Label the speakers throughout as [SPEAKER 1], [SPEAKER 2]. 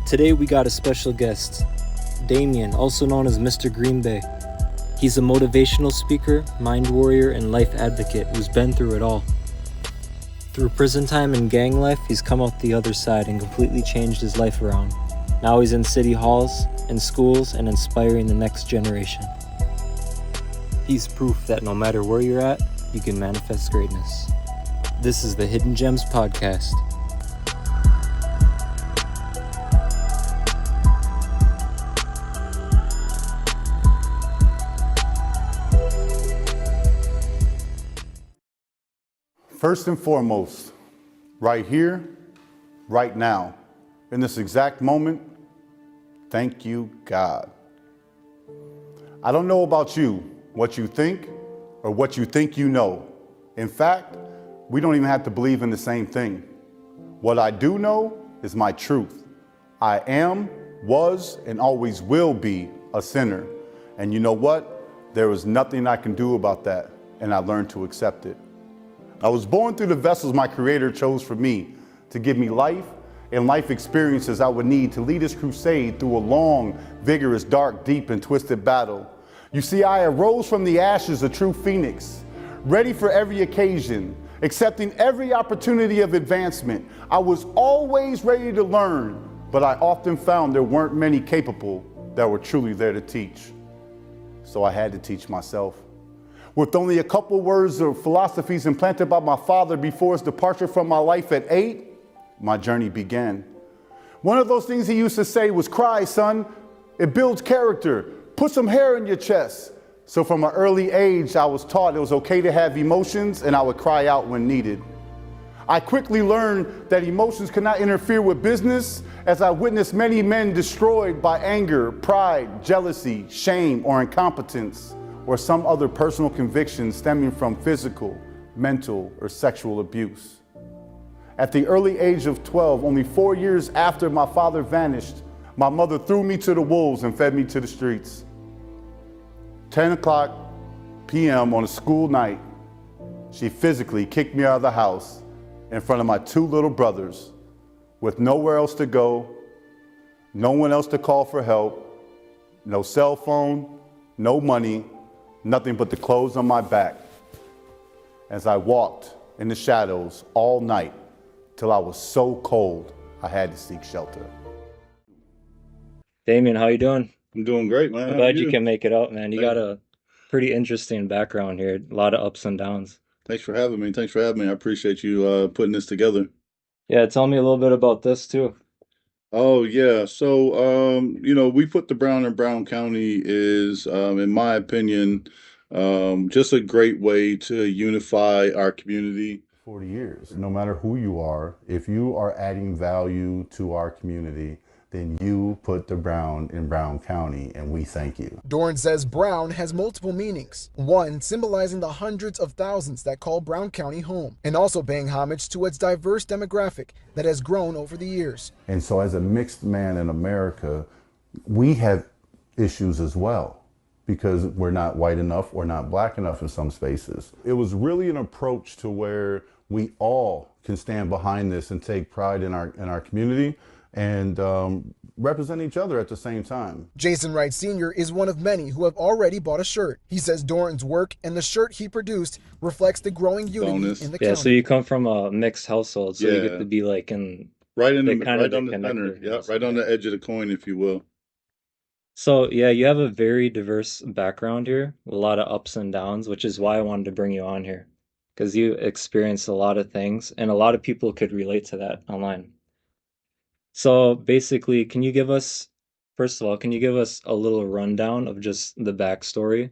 [SPEAKER 1] Today we got a special guest, Damian, also known as Mr. Green Bay. He's a motivational speaker, mind warrior, and life advocate who's been through it all. Through prison time and gang life, he's come out the other side and completely changed his life around. Now he's in city halls, in schools, and inspiring the next generation. He's proof that no matter where you're at, you can manifest greatness. This is the Hidden Gems Podcast.
[SPEAKER 2] First and foremost, right here, right now, in this exact moment, thank you, God. I don't know about you, what you think, or what you think you know. In fact, we don't even have to believe in the same thing. What I do know is my truth. I am, was, and always will be a sinner. And you know what? There is nothing I can do about that, and I learned to accept it. I was born through the vessels my Creator chose for me to give me life and life experiences I would need to lead this crusade through a long, vigorous, dark, deep, and twisted battle. You see, I arose from the ashes a true phoenix, ready for every occasion, accepting every opportunity of advancement. I was always ready to learn, but I often found there weren't many capable that were truly there to teach. So I had to teach myself. With only a couple words of philosophies implanted by my father before his departure from my life at 8, my journey began. One of those things he used to say was, "Cry, son. It builds character. Put some hair in your chest." So from an early age, I was taught it was okay to have emotions, and I would cry out when needed. I quickly learned that emotions could not interfere with business, as I witnessed many men destroyed by anger, pride, jealousy, shame, or incompetence, or some other personal conviction stemming from physical, mental, or sexual abuse. At the early age of 12, only 4 years after my father vanished, my mother threw me to the wolves and fed me to the streets. 10 o'clock p.m. on a school night, she physically kicked me out of the house in front of my 2 little brothers, with nowhere else to go, no one else to call for help, no cell phone, no money, nothing but the clothes on my back, as I walked in the shadows all night till I was so cold I had to seek shelter.
[SPEAKER 1] Damian, how you doing?
[SPEAKER 3] I'm doing great, man.
[SPEAKER 1] I'm
[SPEAKER 3] How are
[SPEAKER 1] glad you can make it out, man. You got a pretty interesting background here. A lot of ups and downs.
[SPEAKER 3] Thanks for having me. I appreciate you putting this together.
[SPEAKER 1] Yeah, tell me a little bit about this too.
[SPEAKER 3] Oh yeah. So we put the Brown in Brown County is, in my opinion, just a great way to unify our community.
[SPEAKER 2] 40 years. No matter who you are, if you are adding value to our community, then you put the Brown in Brown County, and we thank you.
[SPEAKER 4] Dorn says Brown has multiple meanings. One, symbolizing the hundreds of thousands that call Brown County home, and also paying homage to its diverse demographic that has grown over the years.
[SPEAKER 2] And so as a mixed man in America, we have issues as well, because we're not white enough or not black enough in some spaces. It was really an approach to where we all can stand behind this and take pride in our community and represent each other at the same time.
[SPEAKER 4] Jason Wright Sr. is one of many who have already bought a shirt. He says Doran's work and the shirt he produced reflects the growing unity in the county.
[SPEAKER 1] So you come from a mixed household, so you get to be like in
[SPEAKER 3] right on the
[SPEAKER 1] center.
[SPEAKER 3] Yeah, right on the edge of the coin, if you will.
[SPEAKER 1] So yeah, you have a very diverse background here, a lot of ups and downs, which is why I wanted to bring you on here, because you experienced a lot of things, and a lot of people could relate to that online. So basically, first of all, can you give us a little rundown of just the backstory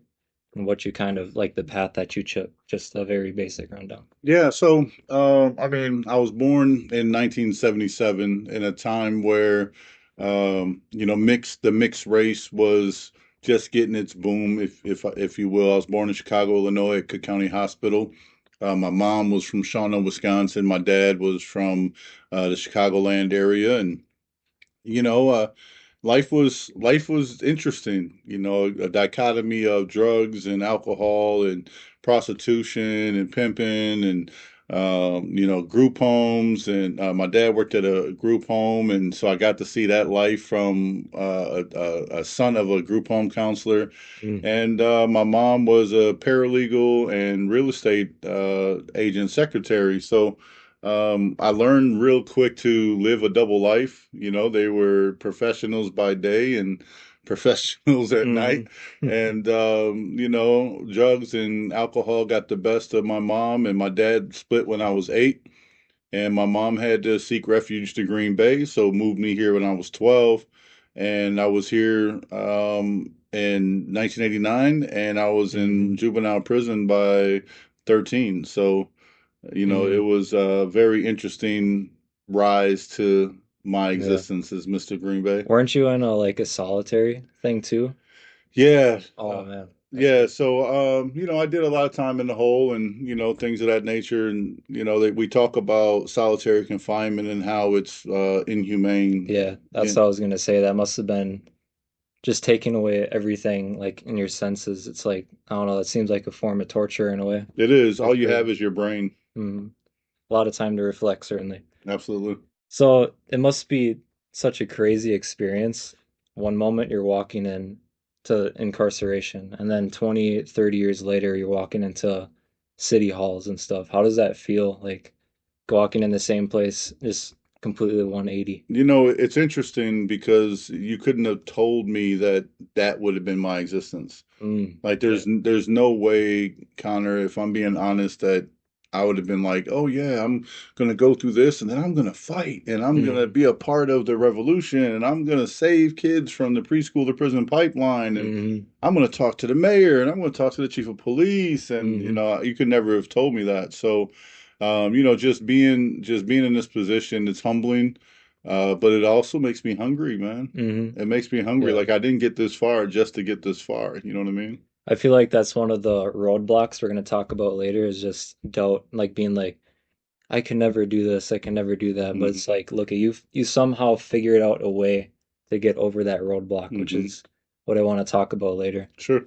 [SPEAKER 1] and what you kind of like the path that you took, just a very basic rundown?
[SPEAKER 3] Yeah, so I was born in 1977 in a time where the mixed race was just getting its boom, if you will. I was born in Chicago, Illinois, at Cook County Hospital. My mom was from Shawnee, Wisconsin. My dad was from the Chicagoland area, and life was interesting. A dichotomy of drugs and alcohol and prostitution and pimping and group homes, and my dad worked at a group home, and so I got to see that life from a son of a group home counselor.
[SPEAKER 1] Mm.
[SPEAKER 3] And my mom was a paralegal and real estate agent secretary. So I learned real quick to live a double life. They were professionals by day and professionals at night.
[SPEAKER 1] Mm.
[SPEAKER 3] And, drugs and alcohol got the best of my mom, and my dad split when I was 8. And my mom had to seek refuge to Green Bay, so moved me here when I was 12. And I was here in 1989, and I was in
[SPEAKER 1] Mhm.
[SPEAKER 3] juvenile prison by 13. So, it
[SPEAKER 1] Mhm.
[SPEAKER 3] was a very interesting rise to my
[SPEAKER 1] Yeah.
[SPEAKER 3] existence as Mr. Green Bay.
[SPEAKER 1] Weren't you in a solitary thing too?
[SPEAKER 3] Yeah.
[SPEAKER 1] Oh man, that's
[SPEAKER 3] Yeah,
[SPEAKER 1] good.
[SPEAKER 3] so I did a lot of time in the hole and things of that nature, and that we talk about solitary confinement and how it's inhumane.
[SPEAKER 1] Yeah, that's
[SPEAKER 3] Yeah,
[SPEAKER 1] what I was gonna say. That must have been just taking away everything like in your senses. It's like, I don't know, that seems like a form of torture in a way.
[SPEAKER 3] it is. All
[SPEAKER 1] That's
[SPEAKER 3] you have
[SPEAKER 1] crazy.
[SPEAKER 3] is your brain.
[SPEAKER 1] Hmm. A lot of time to reflect, certainly.
[SPEAKER 3] Absolutely.
[SPEAKER 1] So it must be such a crazy experience. One moment you're walking in to incarceration, and then 20, 30 years later, you're walking into city halls and stuff. How does that feel? Like walking in the same place, just completely 180.
[SPEAKER 3] It's interesting because you couldn't have told me that that would have been my existence.
[SPEAKER 1] Mm,
[SPEAKER 3] Like
[SPEAKER 1] yeah.
[SPEAKER 3] there's no way, Connor, if I'm being honest, that I would have been like, oh yeah, I'm gonna go through this and then I'm gonna fight and I'm gonna
[SPEAKER 1] Mm,
[SPEAKER 3] be a part of the revolution and I'm gonna save kids from the preschool to prison pipeline and
[SPEAKER 1] mm,
[SPEAKER 3] I'm gonna talk to the mayor and I'm gonna talk to the chief of police and
[SPEAKER 1] mm,
[SPEAKER 3] you could never have told me that. So just being in this position, it's humbling, but it also makes me hungry, man.
[SPEAKER 1] mm.
[SPEAKER 3] It makes me hungry.
[SPEAKER 1] Yeah.
[SPEAKER 3] Like I didn't get this far just to get this far. You know what I mean?
[SPEAKER 1] I feel like that's one of the roadblocks we're going to talk about later is just doubt, like being like, I can never do this, I can never do that. But
[SPEAKER 3] Hmm.
[SPEAKER 1] it's like, look, you somehow figured out a way to get over that roadblock, which
[SPEAKER 3] Hmm.
[SPEAKER 1] is what I want to talk about later.
[SPEAKER 3] Sure.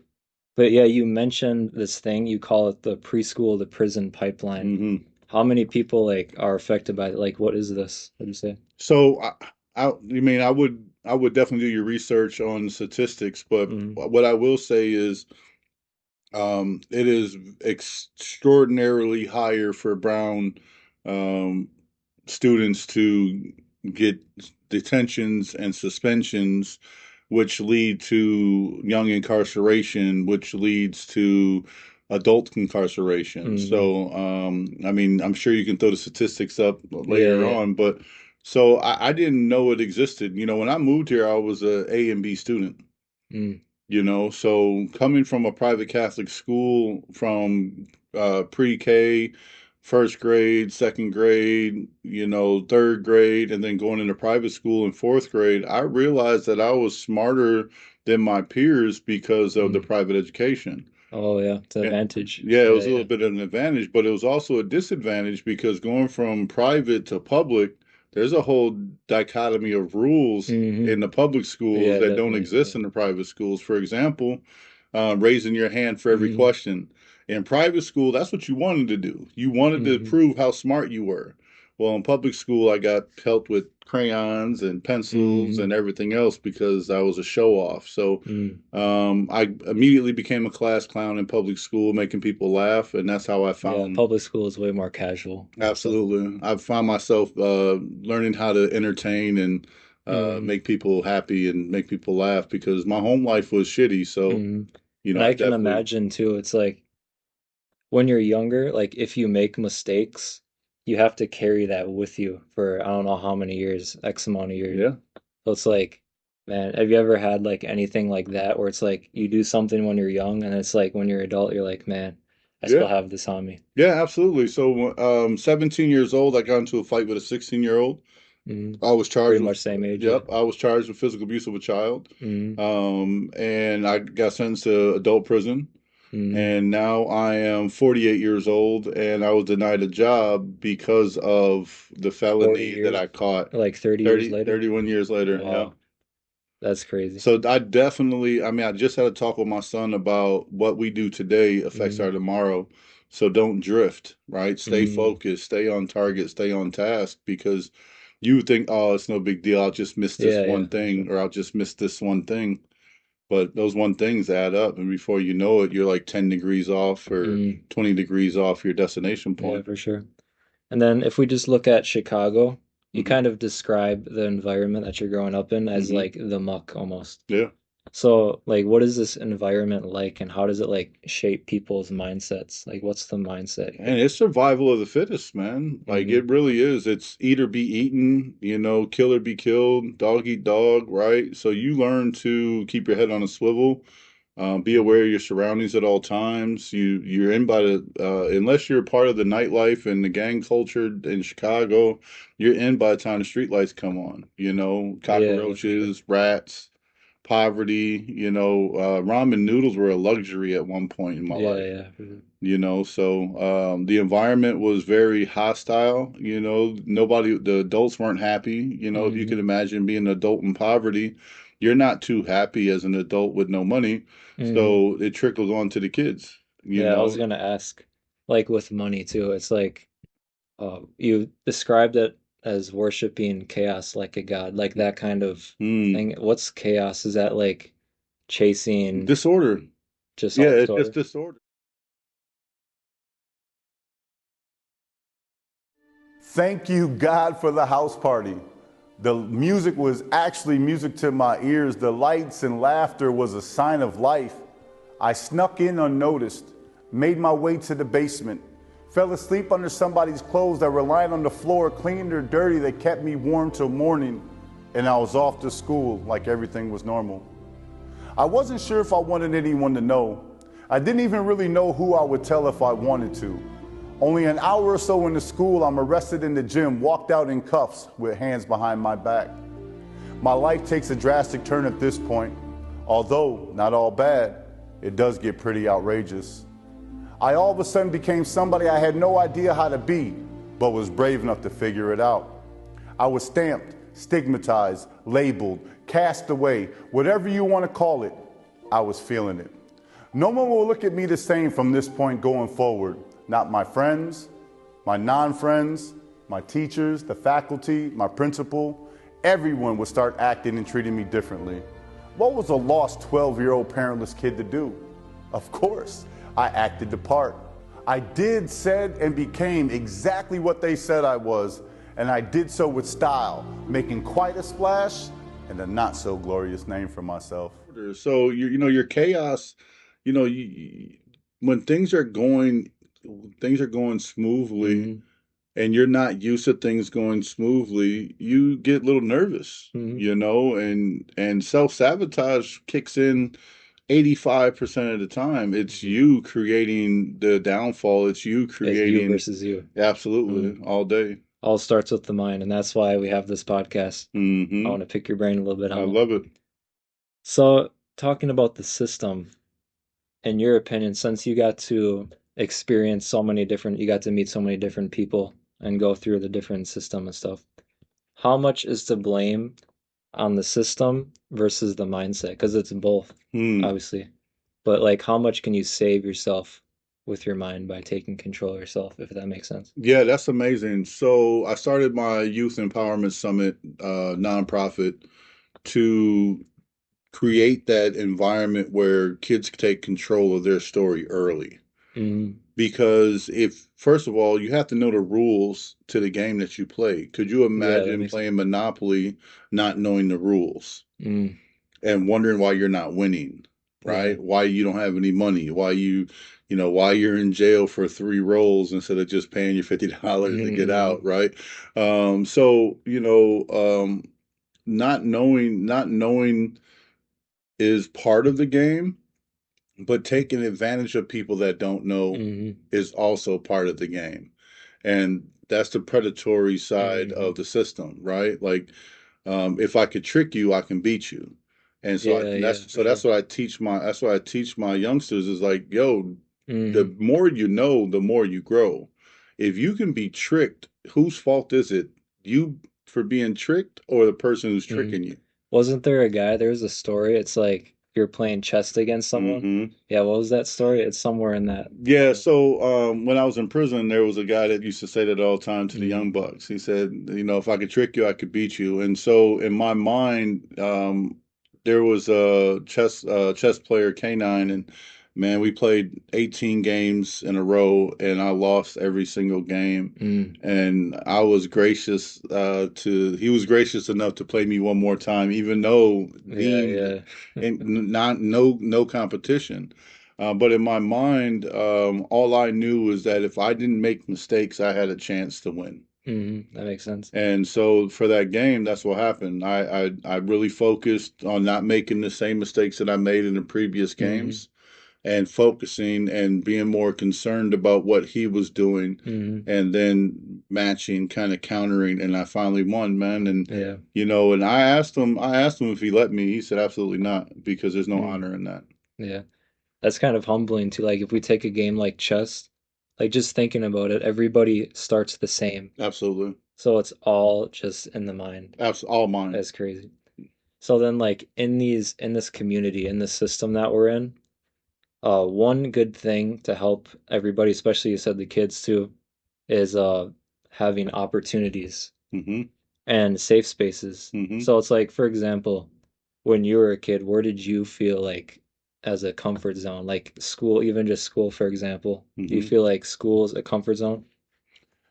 [SPEAKER 1] But yeah, you mentioned this thing, you call it the preschool to prison pipeline.
[SPEAKER 3] Hmm.
[SPEAKER 1] How many people like are affected by it? Like, what is this? What do you say?
[SPEAKER 3] So I mean, I would definitely do your research on statistics, but
[SPEAKER 1] Mm,
[SPEAKER 3] what I will say is it is extraordinarily higher for brown um, students to get detentions and suspensions, which lead to young incarceration, which leads to adult incarceration.
[SPEAKER 1] mm,
[SPEAKER 3] So, I mean, I'm sure you can throw the statistics up
[SPEAKER 1] yeah,
[SPEAKER 3] later
[SPEAKER 1] yeah.
[SPEAKER 3] on, but so I didn't know it existed. When I moved here, I was a A and B student.
[SPEAKER 1] Mm,
[SPEAKER 3] So coming from a private Catholic school from pre-K, first grade, second grade, third grade, and then going into private school in fourth grade, I realized that I was smarter than my peers because of the
[SPEAKER 1] mm.
[SPEAKER 3] private education.
[SPEAKER 1] Oh yeah, it's an
[SPEAKER 3] Yeah,
[SPEAKER 1] advantage.
[SPEAKER 3] yeah, it
[SPEAKER 1] Yeah,
[SPEAKER 3] was a little
[SPEAKER 1] yeah.
[SPEAKER 3] bit of an advantage, but it was also a disadvantage because going from private to public, there's a whole dichotomy of rules
[SPEAKER 1] Hmm.
[SPEAKER 3] in the public schools
[SPEAKER 1] Yeah,
[SPEAKER 3] that don't
[SPEAKER 1] definitely.
[SPEAKER 3] exist
[SPEAKER 1] Yeah.
[SPEAKER 3] in the private schools. For example, raising your hand for every
[SPEAKER 1] Hmm.
[SPEAKER 3] question. In private school, that's what you wanted to do. You wanted to
[SPEAKER 1] Hmm.
[SPEAKER 3] prove how smart you were. Well, in public school, I got helped with crayons and pencils
[SPEAKER 1] Hmm.
[SPEAKER 3] and everything else because I was a show off. So
[SPEAKER 1] Mm.
[SPEAKER 3] I immediately became a class clown in public school, making people laugh, and that's how I
[SPEAKER 1] Yeah,
[SPEAKER 3] found.
[SPEAKER 1] public school is way more casual and stuff.
[SPEAKER 3] Absolutely, I found myself learning how to entertain and
[SPEAKER 1] Hmm.
[SPEAKER 3] make people happy and make people laugh because my home life was shitty. So
[SPEAKER 1] Hmm. And
[SPEAKER 3] I
[SPEAKER 1] I can
[SPEAKER 3] definitely.
[SPEAKER 1] imagine too, it's like when you're younger, like if you make mistakes, you have to carry that with you for I don't know how many years, X amount of years.
[SPEAKER 3] Yeah,
[SPEAKER 1] So it's like, man, have you ever had like anything like that where it's like you do something when you're young and it's like when you're adult, you're like, man, I
[SPEAKER 3] yeah,
[SPEAKER 1] still have this on me.
[SPEAKER 3] yeah, absolutely. So 17 years old, I got into a fight with a 16-year-old.
[SPEAKER 1] Hmm.
[SPEAKER 3] I was charged
[SPEAKER 1] Pretty
[SPEAKER 3] with,
[SPEAKER 1] much same age, yeah.
[SPEAKER 3] yep, I was charged with physical abuse of a child.
[SPEAKER 1] Hmm.
[SPEAKER 3] And I got sentenced to adult prison.
[SPEAKER 1] Hmm.
[SPEAKER 3] And now I am 48 years old, and I was denied a job because of the
[SPEAKER 1] 40
[SPEAKER 3] felony that
[SPEAKER 1] years,
[SPEAKER 3] I caught
[SPEAKER 1] like 30 years
[SPEAKER 3] 30,
[SPEAKER 1] later.
[SPEAKER 3] 31 years later. Yeah.
[SPEAKER 1] Wow, that's crazy.
[SPEAKER 3] So I mean, I just had a talk with my son about what we do today affects
[SPEAKER 1] Hmm.
[SPEAKER 3] our tomorrow. So don't drift, right? Stay
[SPEAKER 1] Mm,
[SPEAKER 3] focused, stay on target, stay on task because you think, oh, it's no big deal. I'll just miss this
[SPEAKER 1] yeah, yeah,
[SPEAKER 3] one
[SPEAKER 1] for sure.
[SPEAKER 3] thing or I'll just miss this one thing. But those one things add up, and before you know it, you're like 10 degrees off or
[SPEAKER 1] Mm,
[SPEAKER 3] 20 degrees off your destination
[SPEAKER 1] yeah,
[SPEAKER 3] point.
[SPEAKER 1] for sure. And then if we just look at Chicago, you
[SPEAKER 3] Hmm.
[SPEAKER 1] kind of describe the environment that you're growing up in as
[SPEAKER 3] Hmm.
[SPEAKER 1] like the muck almost.
[SPEAKER 3] Yeah.
[SPEAKER 1] So, like, what is this environment like, and how does it like shape people's mindsets? Like, what's the mindset here?
[SPEAKER 3] And it's survival of the fittest, man. Like
[SPEAKER 1] Mm-hmm.
[SPEAKER 3] it really is. It's eat or be eaten, kill or be killed, dog eat dog, right? So you learn to keep your head on a swivel, be aware of your surroundings at all times. You're in by the unless you're part of the nightlife and the gang culture in Chicago, you're in by the time the streetlights come on.
[SPEAKER 1] Yeah, yeah, for sure.
[SPEAKER 3] Cockroaches, rats, poverty. Ramen noodles were a luxury at one point in my
[SPEAKER 1] Yeah,
[SPEAKER 3] life.
[SPEAKER 1] yeah, for sure.
[SPEAKER 3] The environment was very hostile. The adults weren't happy. If you
[SPEAKER 1] Mm-hmm.
[SPEAKER 3] can imagine being an adult in poverty, you're not too happy as an adult with no money.
[SPEAKER 1] Mm-hmm.
[SPEAKER 3] So it trickles on to the kids, you
[SPEAKER 1] Yeah, I was
[SPEAKER 3] know.
[SPEAKER 1] gonna ask, like with money too, it's like you described it as worshiping chaos like a god, like that kind of
[SPEAKER 3] Hmm.
[SPEAKER 1] thing. What's chaos? Is that like chasing
[SPEAKER 3] Disorder.
[SPEAKER 1] just
[SPEAKER 3] Yeah,
[SPEAKER 1] all
[SPEAKER 3] it's just
[SPEAKER 1] disorder?
[SPEAKER 3] disorder.
[SPEAKER 2] Thank you, God, for the house party. The music was actually music to my ears. The lights and laughter was a sign of life. I snuck in unnoticed, made my way to the basement, fell asleep under somebody's clothes that were lying on the floor, clean or dirty, that kept me warm till morning, and I was off to school like everything was normal. I wasn't sure if I wanted anyone to know. I didn't even really know who I would tell if I wanted to. Only an hour or so into school, I'm arrested in the gym, walked out in cuffs with hands behind my back. My life takes a drastic turn at this point. Although not all bad, it does get pretty outrageous. I all of a sudden became somebody I had no idea how to be, but was brave enough to figure it out. I was stamped, stigmatized, labeled, cast away, whatever you want to call it. I was feeling it. No one will look at me the same from this point going forward. Not my friends, my non-friends, my teachers, the faculty, my principal. Everyone would start acting and treating me differently. What was a lost 12-year-old parentless kid to do? Of course, I acted the part. I did, said, and became exactly what they said I was, and I did so with style, making quite a splash and a not so glorious name for myself.
[SPEAKER 3] So your chaos, when things are going smoothly
[SPEAKER 1] Mm-hmm.
[SPEAKER 3] and you're not used to things going smoothly, you get a little nervous,
[SPEAKER 1] Mm-hmm.
[SPEAKER 3] and self-sabotage kicks in 85% of the time. It's
[SPEAKER 1] Mm-hmm.
[SPEAKER 3] you creating the downfall. It's you
[SPEAKER 1] It's you
[SPEAKER 3] creating
[SPEAKER 1] versus you. Mm.
[SPEAKER 3] absolutely all day.
[SPEAKER 1] All starts with the mind, and that's why we have this podcast. I
[SPEAKER 3] Hmm.
[SPEAKER 1] want to pick your brain a little bit
[SPEAKER 3] I
[SPEAKER 1] on it.
[SPEAKER 3] love it.
[SPEAKER 1] So, talking about the system, in your opinion, since you got to experience you got to meet so many different people and go through the different system and stuff, how much is to blame on the system versus the mindset? Because it's both,
[SPEAKER 3] Hmm.
[SPEAKER 1] obviously. But like, how much can you save yourself with your mind by taking control of yourself, if that makes sense?
[SPEAKER 3] Yeah, that's amazing. So I started my Youth Empowerment Summit nonprofit to create that environment where kids take control of their story early.
[SPEAKER 1] Mm,
[SPEAKER 3] Because if, first of all, you have to know the rules to the game that you play. Could you
[SPEAKER 1] yeah, that
[SPEAKER 3] imagine
[SPEAKER 1] makes sense.
[SPEAKER 3] playing Monopoly not knowing the rules
[SPEAKER 1] Mm,
[SPEAKER 3] and wondering why you're not winning,
[SPEAKER 1] yeah.
[SPEAKER 3] right? Why you don't have any money, why you're in jail for three rolls instead of just paying your $50 to get
[SPEAKER 1] Mm-mm.
[SPEAKER 3] out, right? So, not knowing is part of the game, but taking advantage of people that don't know
[SPEAKER 1] Mm-hmm.
[SPEAKER 3] is also part of the game. And that's the predatory side
[SPEAKER 1] Mm-hmm.
[SPEAKER 3] of the system, right? Like, if I could trick you, I can beat you. And so
[SPEAKER 1] Yeah, yeah,
[SPEAKER 3] that's
[SPEAKER 1] for
[SPEAKER 3] so that's
[SPEAKER 1] sure.
[SPEAKER 3] what I teach my youngsters is like, yo,
[SPEAKER 1] Mm-hmm.
[SPEAKER 3] the more you know, the more you grow. If you can be tricked, whose fault is it? You for being tricked or the person who's
[SPEAKER 1] Mm-hmm.
[SPEAKER 3] tricking you?
[SPEAKER 1] Wasn't there a guy, there was a story, it's like you're playing chess against someone.
[SPEAKER 3] Hmm.
[SPEAKER 1] Yeah, what was that story? It's somewhere in that.
[SPEAKER 3] Yeah, so when I was in prison, there was a guy that used to say that all the time to the
[SPEAKER 1] Mm,
[SPEAKER 3] young bucks. He said, you know, if I could trick you, I could beat you. And so in my mind, there was a chess player K9, and man, we played 18 games in a row, and I lost every single game.
[SPEAKER 1] mm,
[SPEAKER 3] And I was gracious he was gracious enough to play me one more time, even though
[SPEAKER 1] yeah,
[SPEAKER 3] deemed
[SPEAKER 1] yeah.
[SPEAKER 3] not no competition. But in my mind, all I knew was that if I didn't make mistakes, I had a chance to win.
[SPEAKER 1] That makes sense.
[SPEAKER 3] And so for that game, that's what happened. I really focused on not making the same mistakes that I made in the previous
[SPEAKER 1] Hmm.
[SPEAKER 3] games and focusing and being more concerned about what he was doing
[SPEAKER 1] Hmm.
[SPEAKER 3] and then matching, kind of countering. And I finally won, man. And,
[SPEAKER 1] Yeah.
[SPEAKER 3] you know, and I asked him if he let me. He said, absolutely not, because there's no
[SPEAKER 1] Mm,
[SPEAKER 3] honor in that.
[SPEAKER 1] yeah. That's kind of humbling too. Like if we take a game like chess, like just thinking about it, everybody starts the same.
[SPEAKER 3] Absolutely.
[SPEAKER 1] So it's all just in the mind.
[SPEAKER 3] All mine.
[SPEAKER 1] That's crazy. So then like in this community, in this system that we're in, one good thing to help everybody, especially you said the kids too, is having opportunities
[SPEAKER 3] Hmm.
[SPEAKER 1] and safe spaces.
[SPEAKER 3] Hmm.
[SPEAKER 1] So it's like, for example, when you were a kid, where did you feel like as a comfort zone? Like school, even just school, for example. Do you
[SPEAKER 3] Hmm.
[SPEAKER 1] feel like school is a comfort zone?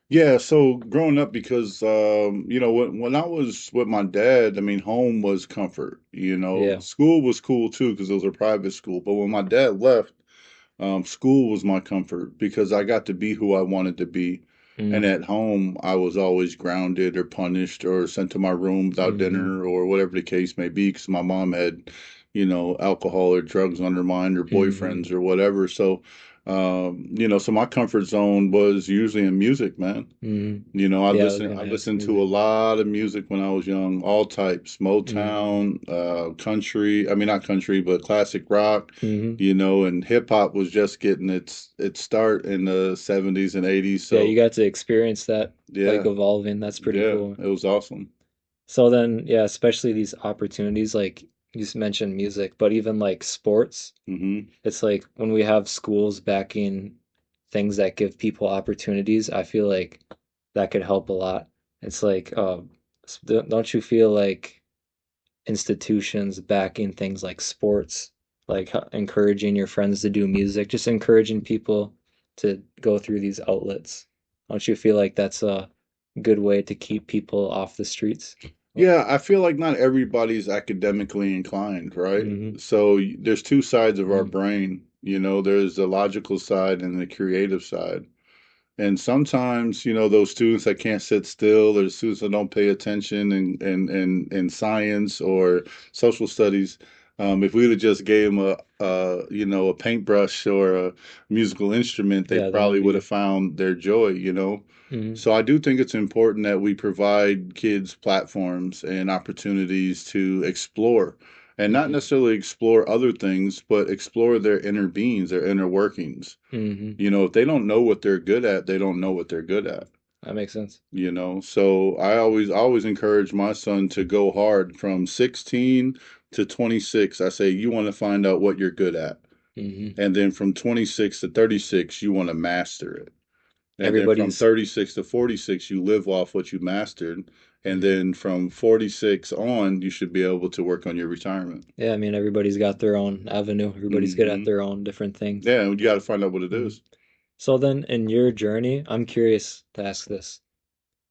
[SPEAKER 3] Yeah, so growing up, because you know, when I was with my dad, I mean, home was comfort. You know,
[SPEAKER 1] Yeah.
[SPEAKER 3] school was cool too because it was a private school. But when my dad left, school was my comfort because I got to be who I wanted to be. And
[SPEAKER 1] Mm,
[SPEAKER 3] at home, I was always grounded or punished or sent to my room without
[SPEAKER 1] mm-hmm,
[SPEAKER 3] dinner or whatever the case may be because my mom had, you know, alcohol or drugs on her mind or
[SPEAKER 1] mm-hmm,
[SPEAKER 3] boyfriends or whatever. So, you know, so my comfort zone was usually in music, man.
[SPEAKER 1] mm-hmm.
[SPEAKER 3] You know,
[SPEAKER 1] Yeah, I was
[SPEAKER 3] I
[SPEAKER 1] gonna ask
[SPEAKER 3] listened to a
[SPEAKER 1] music.
[SPEAKER 3] lot of music when I was young, all types,
[SPEAKER 1] Mm-hmm,
[SPEAKER 3] Motown, country. I mean, not country, but classic rock.
[SPEAKER 1] mm-hmm.
[SPEAKER 3] You know, and hip hop was just getting its start in the 70s and 80s.
[SPEAKER 1] Yeah, you
[SPEAKER 3] So
[SPEAKER 1] got to experience that like
[SPEAKER 3] yeah,
[SPEAKER 1] evolving. That's pretty
[SPEAKER 3] yeah,
[SPEAKER 1] cool.
[SPEAKER 3] it was awesome.
[SPEAKER 1] So then, yeah, especially these opportunities, like you just mentioned music, but even like sports,
[SPEAKER 3] Hmm.
[SPEAKER 1] it's like when we have schools backing things that give people opportunities, I feel like that could help a lot. It's like, don't you feel like institutions backing things like sports, like encouraging your friends to do music, just encouraging people to go through these outlets? Don't you feel like that's a good way to keep people off the streets?
[SPEAKER 3] Yeah, I feel like not everybody's academically inclined, right?
[SPEAKER 1] Mm-hmm.
[SPEAKER 3] So there's two sides of our
[SPEAKER 1] Mm,
[SPEAKER 3] brain. You know, there's the logical side and the creative side. And sometimes, you know, those students that can't sit still, or the students that don't pay attention in science or social studies, if we'd have just gave them you know, a paintbrush or a musical instrument, they
[SPEAKER 1] yeah, then
[SPEAKER 3] probably
[SPEAKER 1] it'd
[SPEAKER 3] would have
[SPEAKER 1] be.
[SPEAKER 3] found their joy, you know.
[SPEAKER 1] Mm-hmm.
[SPEAKER 3] So I do think it's important that we provide kids platforms and opportunities to explore and not
[SPEAKER 1] Mm-hmm.
[SPEAKER 3] necessarily explore other things, but explore their inner beings, their inner workings.
[SPEAKER 1] Mm-hmm.
[SPEAKER 3] You know, if they don't know what they're good at, they don't know what they're good at.
[SPEAKER 1] That makes sense.
[SPEAKER 3] You know, so I always encourage my son to go hard from 16 to 26. I say you want to find out what you're good at.
[SPEAKER 1] Mm-hmm.
[SPEAKER 3] And then from 26 to 36, you want to master it. And then from
[SPEAKER 1] Everybody's.
[SPEAKER 3] 36 to 46, you live off what you mastered. And
[SPEAKER 1] Mm-hmm.
[SPEAKER 3] then from 46 on, you should be able to work on your retirement.
[SPEAKER 1] Yeah, I mean, everybody's got their own avenue. Everybody's good at
[SPEAKER 3] Hmm.
[SPEAKER 1] their own different things.
[SPEAKER 3] Yeah, you got to find out what it
[SPEAKER 1] Mm-hmm.
[SPEAKER 3] is.
[SPEAKER 1] So then, in your journey, I'm curious to ask this.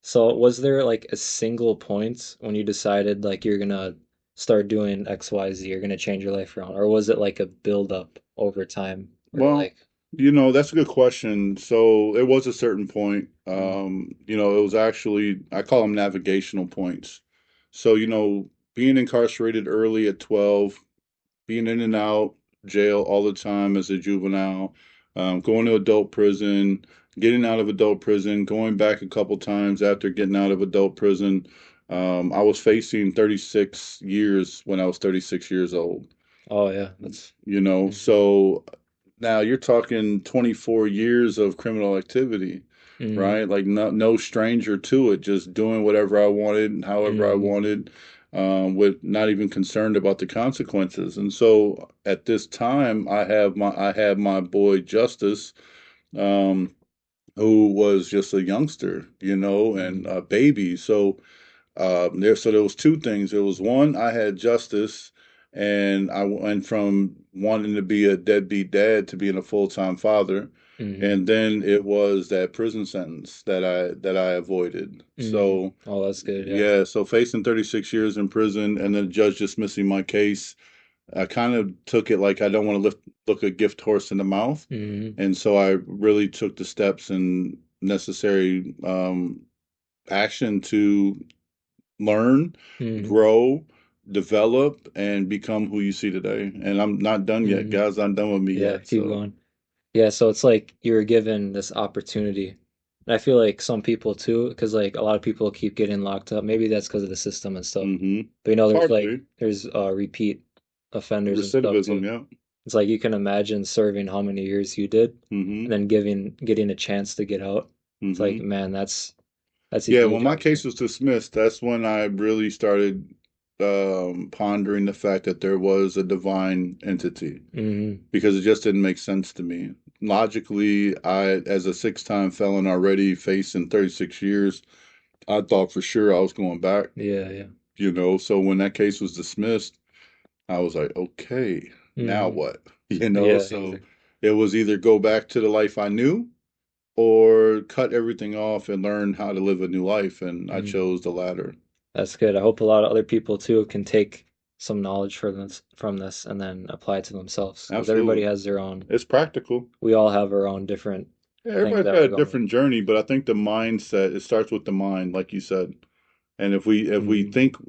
[SPEAKER 1] So, was there like a single point when you decided like you're gonna start doing X, Y, Z, you're gonna change your life around, or was it like a build up over time, or
[SPEAKER 3] Well,
[SPEAKER 1] like,
[SPEAKER 3] you know, that's a good question. So it was a certain point.
[SPEAKER 1] mm,
[SPEAKER 3] You know, it was actually, I call them navigational points. So, you know, being incarcerated early at 12, being in and out jail all the time as a juvenile, going to adult prison, getting out of adult prison, going back a couple times after getting out of adult prison. I was facing 36 years when I was 36 years old,
[SPEAKER 1] oh yeah, that's,
[SPEAKER 3] you know,
[SPEAKER 1] mm-hmm.
[SPEAKER 3] so now you're talking 24 years of criminal activity,
[SPEAKER 1] Mm-hmm.
[SPEAKER 3] right? Like no stranger to it, just doing whatever I wanted, however I
[SPEAKER 1] Mm-hmm.
[SPEAKER 3] wanted. with not even concerned about the consequences. And so at this time, I have my boy Justice, um, who was just a youngster, and a baby. So there was two things. It was one, I had Justice, and I went from wanting to be a deadbeat dad to being a full-time father.
[SPEAKER 1] Mm-hmm.
[SPEAKER 3] And then it was that prison sentence that I avoided.
[SPEAKER 1] Mm.
[SPEAKER 3] So
[SPEAKER 1] Oh, that's good. Yeah.
[SPEAKER 3] yeah, so facing 36 years in prison and then the judge dismissing my case, I kind of took it like I don't want to look a gift horse in the mouth.
[SPEAKER 1] Mm-hmm.
[SPEAKER 3] And so I really took the steps and necessary action to learn,
[SPEAKER 1] Mm-hmm.
[SPEAKER 3] grow, develop, and become who you see today. And I'm not done yet.
[SPEAKER 1] Mm-hmm.
[SPEAKER 3] God's not done with me
[SPEAKER 1] Yeah.
[SPEAKER 3] yet.
[SPEAKER 1] Keep
[SPEAKER 3] So,
[SPEAKER 1] going. Yeah. So it's like you were given this opportunity. And I feel like some people too, because like a lot of people keep getting locked up. Maybe that's because of the system and stuff. But there's like
[SPEAKER 3] partly
[SPEAKER 1] there's repeat offenders and stuff
[SPEAKER 3] recidivism.
[SPEAKER 1] too.
[SPEAKER 3] Yeah.
[SPEAKER 1] It's like you can imagine serving how many years you did and
[SPEAKER 3] hmm
[SPEAKER 1] then getting a chance to get out. It's like,
[SPEAKER 3] hmm
[SPEAKER 1] man, that's a
[SPEAKER 3] Yeah. When
[SPEAKER 1] huge
[SPEAKER 3] my case
[SPEAKER 1] opportunity.
[SPEAKER 3] was dismissed, that's when I really started pondering the fact that there was a divine entity,
[SPEAKER 1] Mm-hmm.
[SPEAKER 3] because it just didn't make sense to me. Logically, as a six-time felon already facing 36 years, I thought for sure I was going back,
[SPEAKER 1] Yeah, yeah.
[SPEAKER 3] So when that case was dismissed, I was like, okay, now
[SPEAKER 1] Mm-hmm.
[SPEAKER 3] what?
[SPEAKER 1] Yeah,
[SPEAKER 3] So
[SPEAKER 1] exactly.
[SPEAKER 3] it was either go back to the life I knew or cut everything off and learn how to live a new life. And I
[SPEAKER 1] Mm.
[SPEAKER 3] chose the latter.
[SPEAKER 1] That's good. I hope a lot of other people too can take some knowledge from this and then apply it to themselves because everybody
[SPEAKER 3] Absolutely.
[SPEAKER 1] has their own,
[SPEAKER 3] It's practical.
[SPEAKER 1] we all have our own different
[SPEAKER 3] Yeah,
[SPEAKER 1] things
[SPEAKER 3] everybody's
[SPEAKER 1] that
[SPEAKER 3] got
[SPEAKER 1] we're
[SPEAKER 3] a
[SPEAKER 1] going
[SPEAKER 3] different journey, but I think the mindset, it starts with the mind, like you said. And
[SPEAKER 1] through.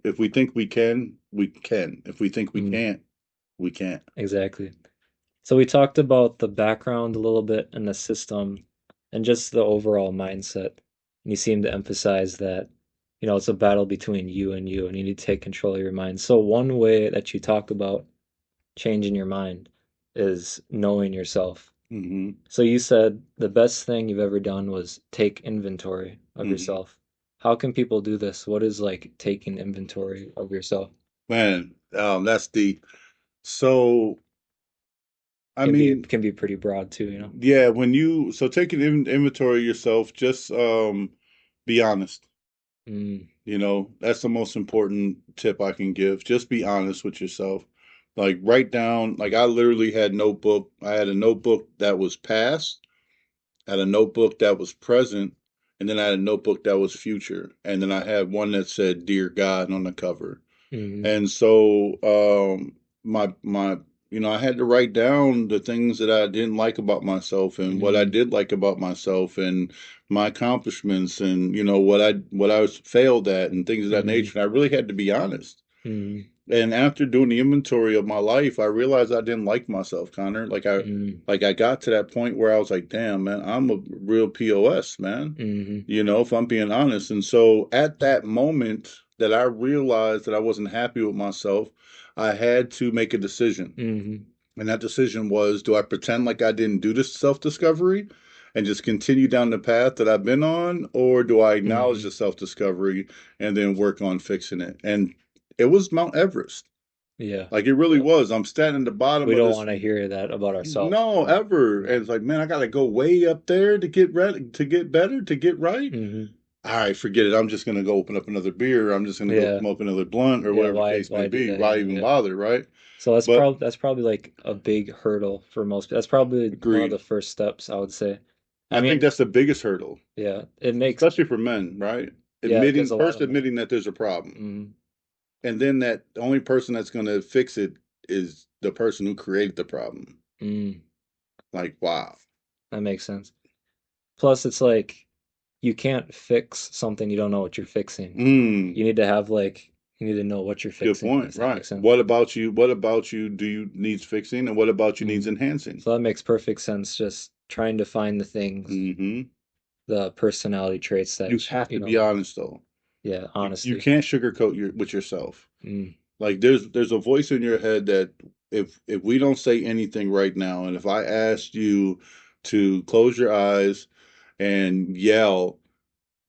[SPEAKER 3] if we think we can, we can. If we think we
[SPEAKER 1] Mm-hmm.
[SPEAKER 3] can't, we can't.
[SPEAKER 1] Exactly. So we talked about the background a little bit and the system and just the overall mindset. And you seem to emphasize that, it's a battle between you and you need to take control of your mind. So one way that you talk about changing your mind is knowing yourself.
[SPEAKER 3] hmm
[SPEAKER 1] So you said the best thing you've ever done was take inventory of
[SPEAKER 3] hmm
[SPEAKER 1] yourself. How can people do this? What is like taking inventory of yourself?
[SPEAKER 3] Man, that's deep. So, I
[SPEAKER 1] Can be
[SPEAKER 3] mean,
[SPEAKER 1] can be pretty broad too.
[SPEAKER 3] yeah, taking inventory of yourself, just be honest.
[SPEAKER 1] Mm,
[SPEAKER 3] That's the most important tip I can give. Just be honest with yourself. Like write down, like I had a notebook that was past, I had a notebook that was present, and then I had a notebook that was future. And then I had one that said Dear God on the cover.
[SPEAKER 1] mm,
[SPEAKER 3] And so my I had to write down the things that I didn't like about myself and what I
[SPEAKER 1] mm,
[SPEAKER 3] did like about myself and my accomplishments and what I was failed at and things of that
[SPEAKER 1] mm,
[SPEAKER 3] nature. And I really had to be honest.
[SPEAKER 1] mm,
[SPEAKER 3] And after doing the inventory of my life, I realized I didn't like myself, Connor.
[SPEAKER 1] mm,
[SPEAKER 3] Like I got to that point where I was like, damn, man, I'm a real POS, man.
[SPEAKER 1] mm,
[SPEAKER 3] If I'm being honest. And so at that moment that I realized that I wasn't happy with myself, I had to make a decision.
[SPEAKER 1] mm,
[SPEAKER 3] And that decision was, do I pretend like I didn't do this self-discovery and just continue down the path that I've been on, or do I acknowledge
[SPEAKER 1] mm.
[SPEAKER 3] the self-discovery and then work on fixing it? And it was Mount Everest.
[SPEAKER 1] Yeah.
[SPEAKER 3] Like it really
[SPEAKER 1] Yeah.
[SPEAKER 3] was. I'm standing at the bottom
[SPEAKER 1] We
[SPEAKER 3] of
[SPEAKER 1] don't
[SPEAKER 3] this.
[SPEAKER 1] want to hear that about ourselves.
[SPEAKER 3] No, ever. And it's like, man, I gotta go way up there to get ready, to get better, to get right.
[SPEAKER 1] Hmm.
[SPEAKER 3] All right, forget it. I'm just gonna go open up another beer. I'm just gonna go
[SPEAKER 1] Yeah.
[SPEAKER 3] smoke another blunt or
[SPEAKER 1] Yeah.
[SPEAKER 3] whatever the
[SPEAKER 1] Why
[SPEAKER 3] case may
[SPEAKER 1] why do
[SPEAKER 3] be.
[SPEAKER 1] that?
[SPEAKER 3] Why
[SPEAKER 1] Yeah.
[SPEAKER 3] even
[SPEAKER 1] Yeah.
[SPEAKER 3] bother, right?
[SPEAKER 1] So that's
[SPEAKER 3] But
[SPEAKER 1] probably like a big hurdle for most. That's probably one of
[SPEAKER 3] agreed.
[SPEAKER 1] the first steps I would say. I
[SPEAKER 3] I think
[SPEAKER 1] mean,
[SPEAKER 3] that's the biggest hurdle,
[SPEAKER 1] yeah, it makes
[SPEAKER 3] especially for men, right?
[SPEAKER 1] yeah, because a lot of men.
[SPEAKER 3] Admitting that there's a problem,
[SPEAKER 1] Mm,
[SPEAKER 3] and then that the only person that's gonna fix it is the person who created the problem.
[SPEAKER 1] mm,
[SPEAKER 3] Like, wow.
[SPEAKER 1] that makes sense. Plus, it's like you can't fix something you don't know what you're fixing.
[SPEAKER 3] Mm.
[SPEAKER 1] You need to have like you need to know what you're
[SPEAKER 3] Good
[SPEAKER 1] fixing,
[SPEAKER 3] point.
[SPEAKER 1] if that
[SPEAKER 3] Right.
[SPEAKER 1] makes sense.
[SPEAKER 3] What about you? What about you? Do you needs fixing, and what about you needs
[SPEAKER 1] Mm.
[SPEAKER 3] enhancing?
[SPEAKER 1] So that makes perfect sense. Just trying to find the things,
[SPEAKER 3] hmm
[SPEAKER 1] the personality traits
[SPEAKER 3] You
[SPEAKER 1] that
[SPEAKER 3] have to be honest, though.
[SPEAKER 1] yeah,
[SPEAKER 3] You
[SPEAKER 1] honesty.
[SPEAKER 3] can't sugarcoat with yourself.
[SPEAKER 1] Mm,
[SPEAKER 3] Like there's a voice in your head that if we don't say anything right now, and if I asked you to close your eyes and yell,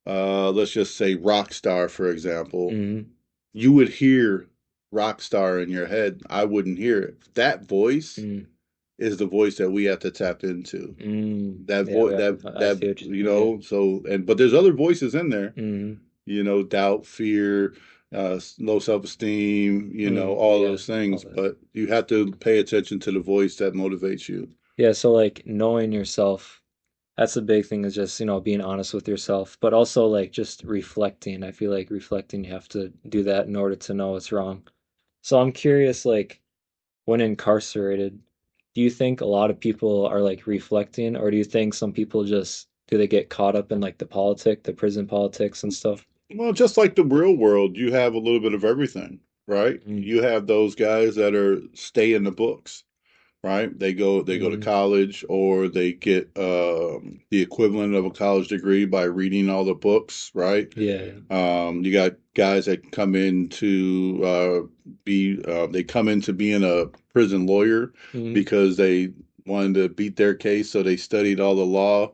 [SPEAKER 3] let's just say rock star, for example,
[SPEAKER 1] mm,
[SPEAKER 3] you would hear rock star in your head. I wouldn't hear it. That voice
[SPEAKER 1] Mm,
[SPEAKER 3] is the voice that we have to tap into. That
[SPEAKER 1] yeah, we
[SPEAKER 3] voice,
[SPEAKER 1] have to. I see what you
[SPEAKER 3] you
[SPEAKER 1] mean. Yeah.
[SPEAKER 3] know, so, and, but there's other voices in there,
[SPEAKER 1] Mm,
[SPEAKER 3] you know, doubt, fear, low self-esteem, you know, all
[SPEAKER 1] yeah.
[SPEAKER 3] those
[SPEAKER 1] All
[SPEAKER 3] things,
[SPEAKER 1] that.
[SPEAKER 3] but you have to pay attention to the voice that motivates you.
[SPEAKER 1] Yeah. So like knowing yourself, that's the big thing is just, being honest with yourself, but also like just reflecting. I feel like reflecting, you have to do that in order to know what's wrong. So I'm curious, like when incarcerated, do you think a lot of people are like reflecting, or do you think some people just do they get caught up in like the prison politics and stuff?
[SPEAKER 3] Well, just like the real world, you have a little bit of everything, right?
[SPEAKER 1] Mm,
[SPEAKER 3] You have those guys that are stay in the books, right? They go to
[SPEAKER 1] mm,
[SPEAKER 3] college or they get the equivalent of a college degree by reading all the books, right?
[SPEAKER 1] yeah, yeah.
[SPEAKER 3] You got guys that come in to they come into being a prison lawyer
[SPEAKER 1] Mm,
[SPEAKER 3] because they wanted to beat their case, so they studied all the law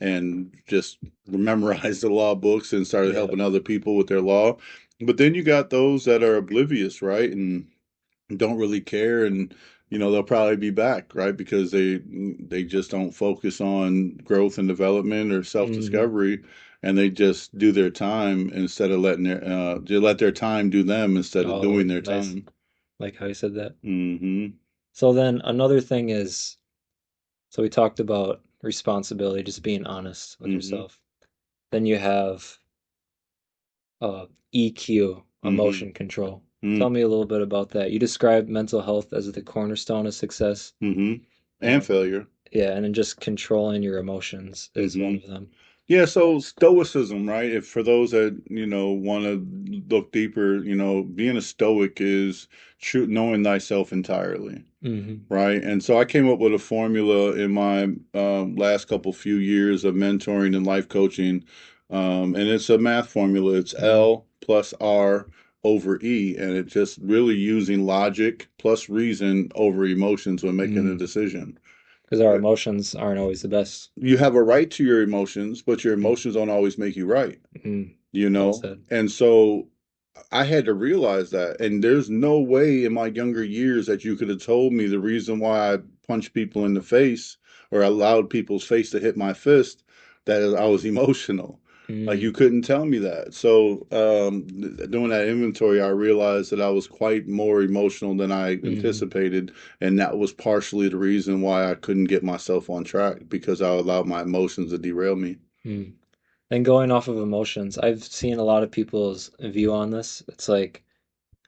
[SPEAKER 3] and just memorized the law books and started
[SPEAKER 1] yeah.
[SPEAKER 3] helping other people with their law. But then you got those that are oblivious, right? And don't really care, and you know they'll probably be back, right? Because they just don't focus on growth and development or
[SPEAKER 1] Hmm.
[SPEAKER 3] self-discovery, and they just do their time instead of letting their they let their time do them instead of
[SPEAKER 1] Oh,
[SPEAKER 3] doing their
[SPEAKER 1] nice.
[SPEAKER 3] time.
[SPEAKER 1] Like how you said that.
[SPEAKER 3] Hmm.
[SPEAKER 1] So then another thing is, so we talked about responsibility, just being honest with
[SPEAKER 3] Hmm.
[SPEAKER 1] yourself. Then you have EQ,
[SPEAKER 3] Hmm.
[SPEAKER 1] emotion control.
[SPEAKER 3] Hmm.
[SPEAKER 1] Tell me a little bit about that. You describe mental health as the cornerstone of success,
[SPEAKER 3] Hmm. And
[SPEAKER 1] and
[SPEAKER 3] failure.
[SPEAKER 1] yeah, and then just controlling your emotions is one
[SPEAKER 3] Hmm.
[SPEAKER 1] of them.
[SPEAKER 3] Yeah, so stoicism, right? If for those that, you know, want to look deeper, you know, being a stoic is true, knowing thyself entirely.
[SPEAKER 1] Hmm.
[SPEAKER 3] Right. And so I came up with a formula in my last couple few years of mentoring and life coaching. And it's a math formula. It's
[SPEAKER 1] Hmm.
[SPEAKER 3] L plus R over E. And it's just really using logic plus reason over emotions when making a
[SPEAKER 1] Mm.
[SPEAKER 3] decision.
[SPEAKER 1] Because our
[SPEAKER 3] Uh,
[SPEAKER 1] emotions aren't always the best.
[SPEAKER 3] You have a right to your emotions, but your
[SPEAKER 1] Mm.
[SPEAKER 3] emotions don't always make you right,
[SPEAKER 1] Mm.
[SPEAKER 3] you
[SPEAKER 1] Well
[SPEAKER 3] know?
[SPEAKER 1] said.
[SPEAKER 3] And so I had to realize that. And there's no way in my younger years that you could have told me the reason why I punched people in the face or allowed people's face to hit my fist, that I was emotional. Like you
[SPEAKER 1] Mm.
[SPEAKER 3] couldn't tell me that. So doing that inventory, I realized that I was quite more emotional than I
[SPEAKER 1] Hmm.
[SPEAKER 3] anticipated. And that was partially the reason why I couldn't get myself on track because I allowed my emotions to derail me.
[SPEAKER 1] Mm. And going off of emotions, I've seen a lot of people's view on this. It's like,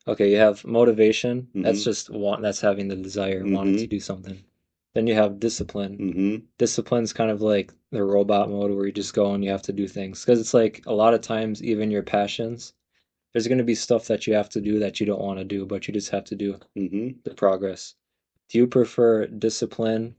[SPEAKER 1] okay, you have motivation. That's
[SPEAKER 3] Hmm.
[SPEAKER 1] just that's having the desire, wanting to
[SPEAKER 3] Hmm.
[SPEAKER 1] do something. Then you have discipline.
[SPEAKER 3] Hmm.
[SPEAKER 1] Discipline's kind of like the robot mode where you just go and you have to do things. Because it's like a lot of times, even your passions, there's going to be stuff that you have to do that you don't want to do, but you just have to do
[SPEAKER 3] Hmm.
[SPEAKER 1] the progress. Do you prefer discipline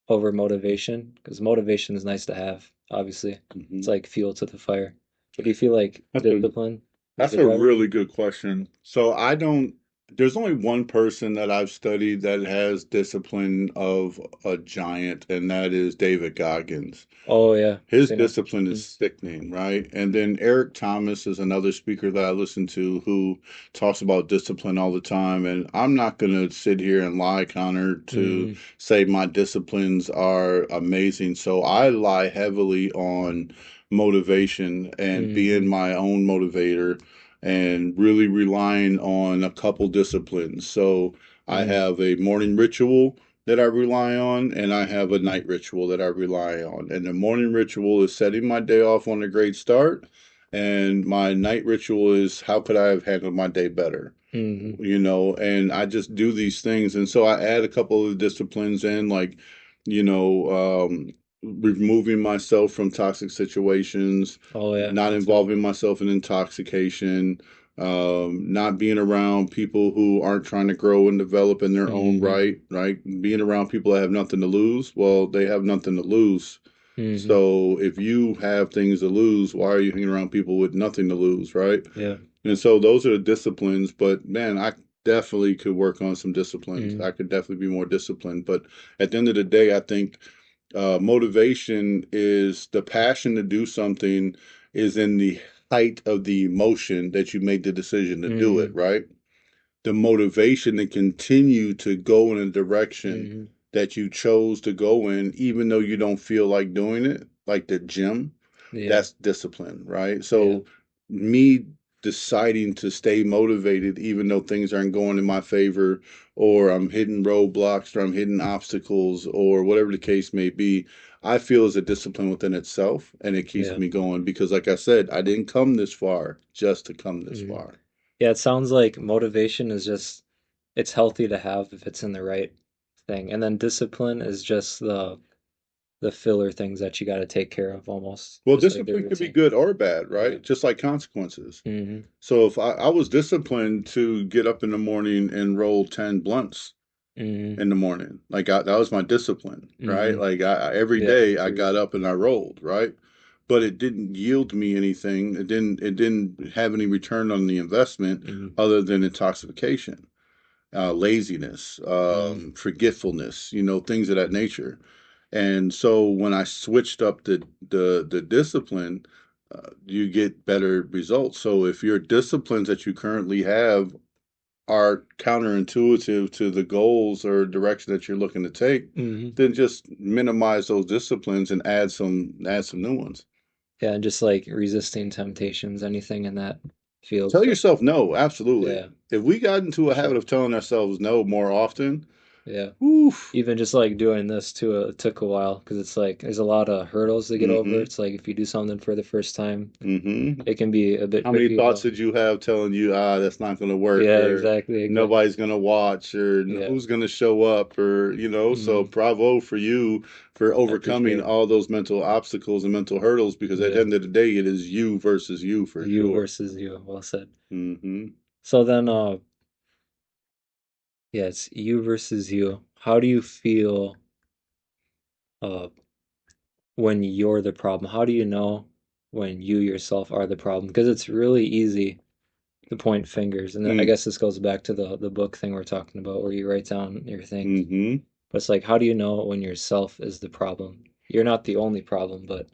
[SPEAKER 1] over motivation? Because motivation is nice to have, obviously. It's
[SPEAKER 3] Hmm.
[SPEAKER 1] like fuel to the fire. But do you feel like
[SPEAKER 3] That's a
[SPEAKER 1] discipline is
[SPEAKER 3] That's
[SPEAKER 1] the
[SPEAKER 3] a
[SPEAKER 1] driver?
[SPEAKER 3] really good question. So I don't, there's only one person that I've studied that has discipline of a giant, and that is David Goggins.
[SPEAKER 1] Oh, yeah.
[SPEAKER 3] His
[SPEAKER 1] Seen him.
[SPEAKER 3] discipline is
[SPEAKER 1] Mm,
[SPEAKER 3] sickening, right? And then Eric Thomas is another speaker that I listen to who talks about discipline all the time. And I'm not going to sit here and lie, Connor, to
[SPEAKER 1] mm,
[SPEAKER 3] say my disciplines are amazing. So I lie heavily on motivation and being
[SPEAKER 1] mm,
[SPEAKER 3] my own motivator and really relying on a couple disciplines. So I
[SPEAKER 1] mm,
[SPEAKER 3] have a morning ritual that I rely on, and I have a night ritual that I rely on. And the morning ritual is setting my day off on a great start, and my night ritual is how could I have handled my day better?
[SPEAKER 1] mm.
[SPEAKER 3] You know, and I just do these things. And so I add a couple of disciplines in, like, you know, removing myself from toxic situations,
[SPEAKER 1] Oh, yeah.
[SPEAKER 3] not
[SPEAKER 1] That's big.
[SPEAKER 3] involving myself in intoxication, not being around people who aren't trying to grow and develop in their own
[SPEAKER 1] Hmm.
[SPEAKER 3] right, right? Being around people that have nothing to lose, well, they have nothing to lose.
[SPEAKER 1] Hmm.
[SPEAKER 3] So if you have things to lose, why are you hanging around people with nothing to lose, right?
[SPEAKER 1] Yeah.
[SPEAKER 3] And so those are the disciplines, but man, I definitely could work on some disciplines.
[SPEAKER 1] Mm,
[SPEAKER 3] I could definitely be more disciplined. But at the end of the day, I think motivation is the passion to do something is in the height of the emotion that you made the decision to do it,
[SPEAKER 1] Mm-hmm.
[SPEAKER 3] right? The motivation to continue to go in a direction
[SPEAKER 1] Mm-hmm.
[SPEAKER 3] that you chose to go in, even though you don't feel like doing it, like the gym,
[SPEAKER 1] Yeah.
[SPEAKER 3] that's discipline, right?
[SPEAKER 1] Yeah.
[SPEAKER 3] So, me deciding to stay motivated, even though things aren't going in my favor, or I'm hitting roadblocks, or I'm hitting obstacles, or whatever the case may be, I feel is a discipline within itself, and it keeps
[SPEAKER 1] Yeah.
[SPEAKER 3] me going because, like I said, I didn't come this far just to come this
[SPEAKER 1] Mm-hmm.
[SPEAKER 3] far.
[SPEAKER 1] Yeah, it sounds like motivation is just it's healthy to have if it's in the right thing. And then discipline is just the filler things that you got to take care of almost,
[SPEAKER 3] Well,
[SPEAKER 1] just like the
[SPEAKER 3] discipline could be
[SPEAKER 1] routine.
[SPEAKER 3] good or bad,
[SPEAKER 1] Yeah.
[SPEAKER 3] right? Just like consequences.
[SPEAKER 1] Mm-hmm.
[SPEAKER 3] So if I was disciplined to get up in the morning and roll 10 blunts
[SPEAKER 1] Mm-hmm.
[SPEAKER 3] in the morning, like that was my discipline, right?
[SPEAKER 1] Mm-hmm.
[SPEAKER 3] Like every
[SPEAKER 1] Yeah,
[SPEAKER 3] day I
[SPEAKER 1] for real.
[SPEAKER 3] got up and I rolled, right? But it didn't yield me anything. It didn't have any return on the investment
[SPEAKER 1] Mm-hmm.
[SPEAKER 3] other than intoxication, laziness,
[SPEAKER 1] Mm-hmm.
[SPEAKER 3] forgetfulness, things of that nature. And so when I switched up the discipline, you get better results. So if your disciplines that you currently have are counterintuitive to the goals or direction that you're looking to take,
[SPEAKER 1] Mm-hmm.
[SPEAKER 3] then just minimize those disciplines and add some new ones.
[SPEAKER 1] Yeah, and just like resisting temptations, anything in that field.
[SPEAKER 3] Tell
[SPEAKER 1] So
[SPEAKER 3] yourself no, absolutely.
[SPEAKER 1] yeah,
[SPEAKER 3] If we got into
[SPEAKER 1] for
[SPEAKER 3] a habit
[SPEAKER 1] sure.
[SPEAKER 3] of telling ourselves no more often,
[SPEAKER 1] Yeah.
[SPEAKER 3] oof.
[SPEAKER 1] Even just like doing this too, it took a while because it's like there's a lot of hurdles to get over.
[SPEAKER 3] Mm-hmm.
[SPEAKER 1] It's like if you do something for the first time,
[SPEAKER 3] Mm-hmm.
[SPEAKER 1] it can be a bit
[SPEAKER 3] How many
[SPEAKER 1] tricky,
[SPEAKER 3] thoughts
[SPEAKER 1] but
[SPEAKER 3] did you have telling you, that's not going to work,
[SPEAKER 1] yeah,
[SPEAKER 3] or
[SPEAKER 1] exactly, exactly.
[SPEAKER 3] nobody's going to watch, or
[SPEAKER 1] Yeah.
[SPEAKER 3] who's going to show up, or, so
[SPEAKER 1] Mm,
[SPEAKER 3] bravo for you for
[SPEAKER 1] I appreciate
[SPEAKER 3] overcoming
[SPEAKER 1] it.
[SPEAKER 3] all those mental obstacles and mental hurdles, because at the
[SPEAKER 1] Yeah.
[SPEAKER 3] end of the day, it is you versus you for
[SPEAKER 1] You
[SPEAKER 3] sure.
[SPEAKER 1] versus you. Well said.
[SPEAKER 3] Mm-hmm.
[SPEAKER 1] So then, yeah, it's you versus you. How do you feel, uh, when you're the problem? How do you know when you yourself are the problem? Because it's really easy to point fingers. And I
[SPEAKER 3] Mm.
[SPEAKER 1] guess this goes back to the book thing we're talking about where you write down your things.
[SPEAKER 3] Mm-hmm.
[SPEAKER 1] But it's like, how do you know when yourself is the problem? You're not the only problem, but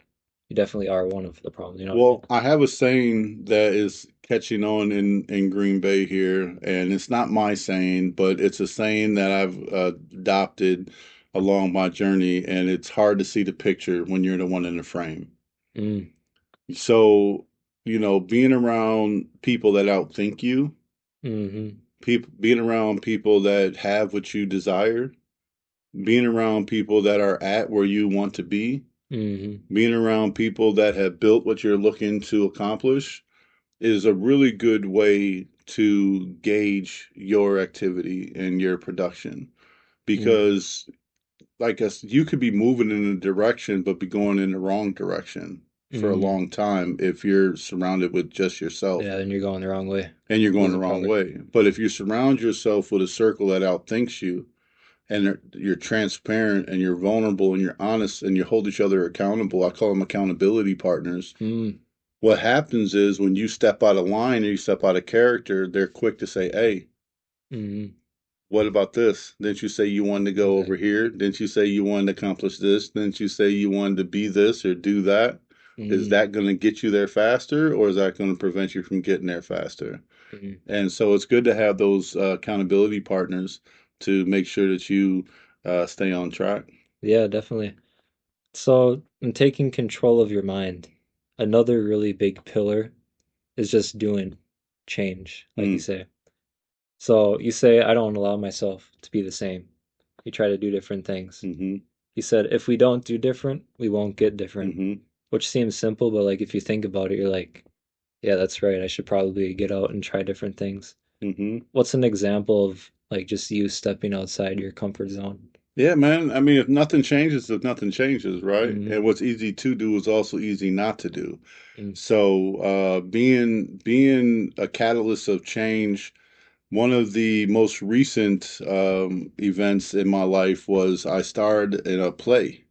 [SPEAKER 1] you definitely are one of the problems. You know what I mean?
[SPEAKER 3] Well, I have a saying that is catching on in Green Bay here, and it's not my saying, but it's a saying that I've adopted along my journey, and it's hard to see the picture when you're the one in the frame.
[SPEAKER 1] Mm,
[SPEAKER 3] So, being around people that outthink you,
[SPEAKER 1] mm-hmm,
[SPEAKER 3] being around people that have what you desire, being around people that are at where you want to be,
[SPEAKER 1] mm-hmm,
[SPEAKER 3] being around people that have built what you're looking to accomplish is a really good way to gauge your activity and your production,
[SPEAKER 1] mm,
[SPEAKER 3] because like us, you could be moving in a direction but be going in the wrong direction for a
[SPEAKER 1] mm-hmm.
[SPEAKER 3] long time if you're surrounded with just yourself
[SPEAKER 1] Yeah, then you're going the wrong way.
[SPEAKER 3] and you're going the
[SPEAKER 1] Losing
[SPEAKER 3] wrong
[SPEAKER 1] progress.
[SPEAKER 3] way. But if you surround yourself with a circle that outthinks you, and you're transparent and you're vulnerable and you're honest and you hold each other accountable, I call them accountability partners.
[SPEAKER 1] Mm,
[SPEAKER 3] What happens is when you step out of line or you step out of character, they're quick to say, "Hey,
[SPEAKER 1] mm-hmm.
[SPEAKER 3] what about this? Didn't you say you wanted to go over
[SPEAKER 1] Exactly.
[SPEAKER 3] here? Didn't you say you wanted to accomplish this? Didn't you say you wanted to be this or do that? Is
[SPEAKER 1] Mm,
[SPEAKER 3] that going to get you there faster, or is that going to prevent you from getting there faster?"
[SPEAKER 1] mm.
[SPEAKER 3] And so it's good to have those accountability partners to make sure that you stay on track.
[SPEAKER 1] Yeah, definitely. So, in taking control of your mind, another really big pillar is just doing change, like you
[SPEAKER 3] Mm,
[SPEAKER 1] say. So you say, I don't allow myself to be the same. You try to do different things.
[SPEAKER 3] mm-hmm,
[SPEAKER 1] He said, if we don't do different, we won't get different,
[SPEAKER 3] mm-hmm,
[SPEAKER 1] which seems simple, but like if you think about it, you're like, yeah, that's right. I should probably get out and try different things.
[SPEAKER 3] mm-hmm.
[SPEAKER 1] What's an example of like just you stepping outside your comfort zone?
[SPEAKER 3] Yeah, man. I mean, if nothing changes, right?
[SPEAKER 1] Mm-hmm.
[SPEAKER 3] And what's easy to do is also easy not to do.
[SPEAKER 1] Mm-hmm.
[SPEAKER 3] So, being a catalyst of change, one of the most recent events in my life was I starred in a play,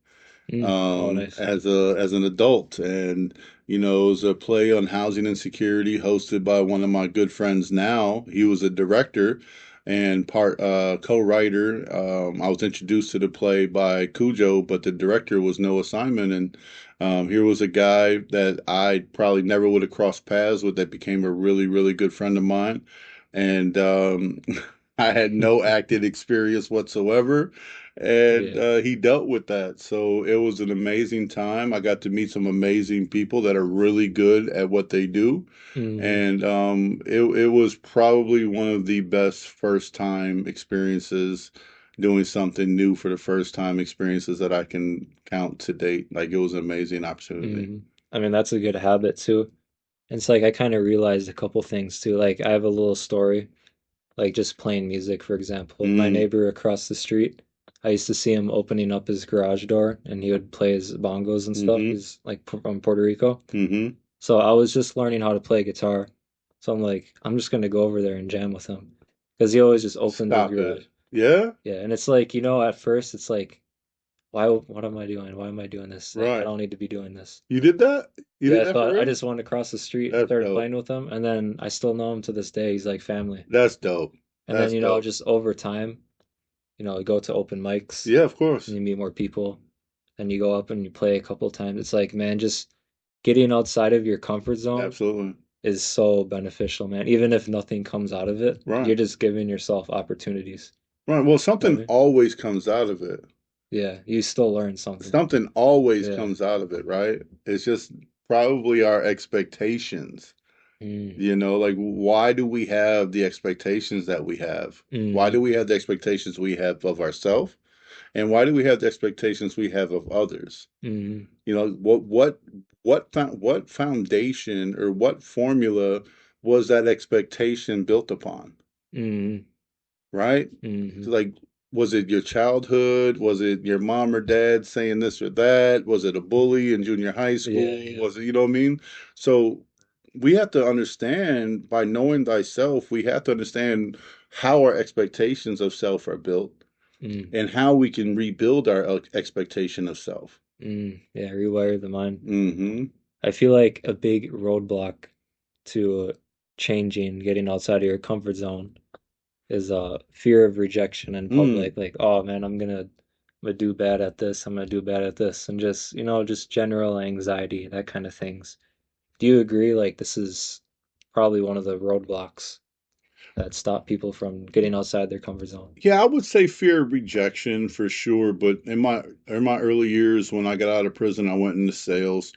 [SPEAKER 1] Oh, nice.
[SPEAKER 3] as an adult, and it was a play on housing insecurity hosted by one of my good friends. Now he was a director and part co-writer. I was introduced to the play by Cujo, but the director was Noah Simon, and here was a guy that I probably never would have crossed paths with that became a really, really good friend of mine. And I had no acting experience whatsoever. And
[SPEAKER 1] Yeah.
[SPEAKER 3] he dealt with that. So it was an amazing time. I got to meet some amazing people that are really good at what they do.
[SPEAKER 1] Mm,
[SPEAKER 3] And it was probably one of the best first time experiences doing something new for the first time experiences that I can count to date. Like it was an amazing opportunity.
[SPEAKER 1] I mean, that's a good habit too. It's like I kind of realized a couple things too. Like I have a little story, like just playing music, for example. My
[SPEAKER 3] Mm,
[SPEAKER 1] neighbor across the street, I used to see him opening up his garage door and he would play his bongos and stuff.
[SPEAKER 3] mm-hmm,
[SPEAKER 1] He's like from Puerto Rico.
[SPEAKER 3] mm-hmm.
[SPEAKER 1] So I was just learning how to play guitar. So I'm like, I'm just gonna go over there and jam with him. Because he always just opens his
[SPEAKER 3] Stop
[SPEAKER 1] garage.
[SPEAKER 3] it. Yeah,
[SPEAKER 1] Yeah, and it's like, at first it's like, what am I doing? Why am I doing this? Like, I
[SPEAKER 3] right.
[SPEAKER 1] don't need to be doing this.
[SPEAKER 3] You did that? You did
[SPEAKER 1] Yeah,
[SPEAKER 3] that for
[SPEAKER 1] so I
[SPEAKER 3] real?
[SPEAKER 1] just went across the street and
[SPEAKER 3] That's
[SPEAKER 1] started
[SPEAKER 3] dope.
[SPEAKER 1] playing with him, and then I still know him to this day. He's like family.
[SPEAKER 3] That's dope.
[SPEAKER 1] And then,
[SPEAKER 3] That's dope.
[SPEAKER 1] just over time, you go to open mics
[SPEAKER 3] Yeah, of
[SPEAKER 1] and
[SPEAKER 3] course.
[SPEAKER 1] you meet more people, and you go up and you play a couple of times. It's like, man, just getting outside of your comfort zone
[SPEAKER 3] Absolutely.
[SPEAKER 1] is so beneficial, man. Even if nothing comes out of it,
[SPEAKER 3] Right.
[SPEAKER 1] you're just giving yourself opportunities.
[SPEAKER 3] Right. Well,
[SPEAKER 1] You know what I
[SPEAKER 3] something
[SPEAKER 1] mean?
[SPEAKER 3] always comes out of it.
[SPEAKER 1] Yeah, you still learn something.
[SPEAKER 3] Something always
[SPEAKER 1] Yeah.
[SPEAKER 3] comes out of it, right? It's just probably our expectations.
[SPEAKER 1] Mm.
[SPEAKER 3] Like why do we have the expectations that we have? Why
[SPEAKER 1] Mm.
[SPEAKER 3] do we have the expectations we have of ourselves? And why do we have the expectations we have of others?
[SPEAKER 1] Mm.
[SPEAKER 3] What foundation or what formula was that expectation built upon?
[SPEAKER 1] Mm.
[SPEAKER 3] Right?
[SPEAKER 1] Mm.
[SPEAKER 3] Like, was it your childhood? Was it your mom or dad saying this or that? Was it a bully in junior high
[SPEAKER 1] Yeah,
[SPEAKER 3] school?
[SPEAKER 1] yeah.
[SPEAKER 3] Was it, you know what I mean? So we have to understand by knowing thyself, we have to understand how our expectations of self are built
[SPEAKER 1] Mm.
[SPEAKER 3] and how we can rebuild our expectation of self.
[SPEAKER 1] Yeah, rewire the mind.
[SPEAKER 3] Mm-hmm.
[SPEAKER 1] I feel like a big roadblock to changing, getting outside of your comfort zone is fear of rejection in
[SPEAKER 3] Mm.
[SPEAKER 1] public. Like, oh man, I'm gonna do bad at this, I'm gonna do bad at this, and just, just general anxiety, that kind of things. Do you agree? Like, this is probably one of the roadblocks that stop people from getting outside their comfort zone.
[SPEAKER 3] Yeah, I would say fear of rejection for sure. But in my early years when I got out of prison, I went into sales.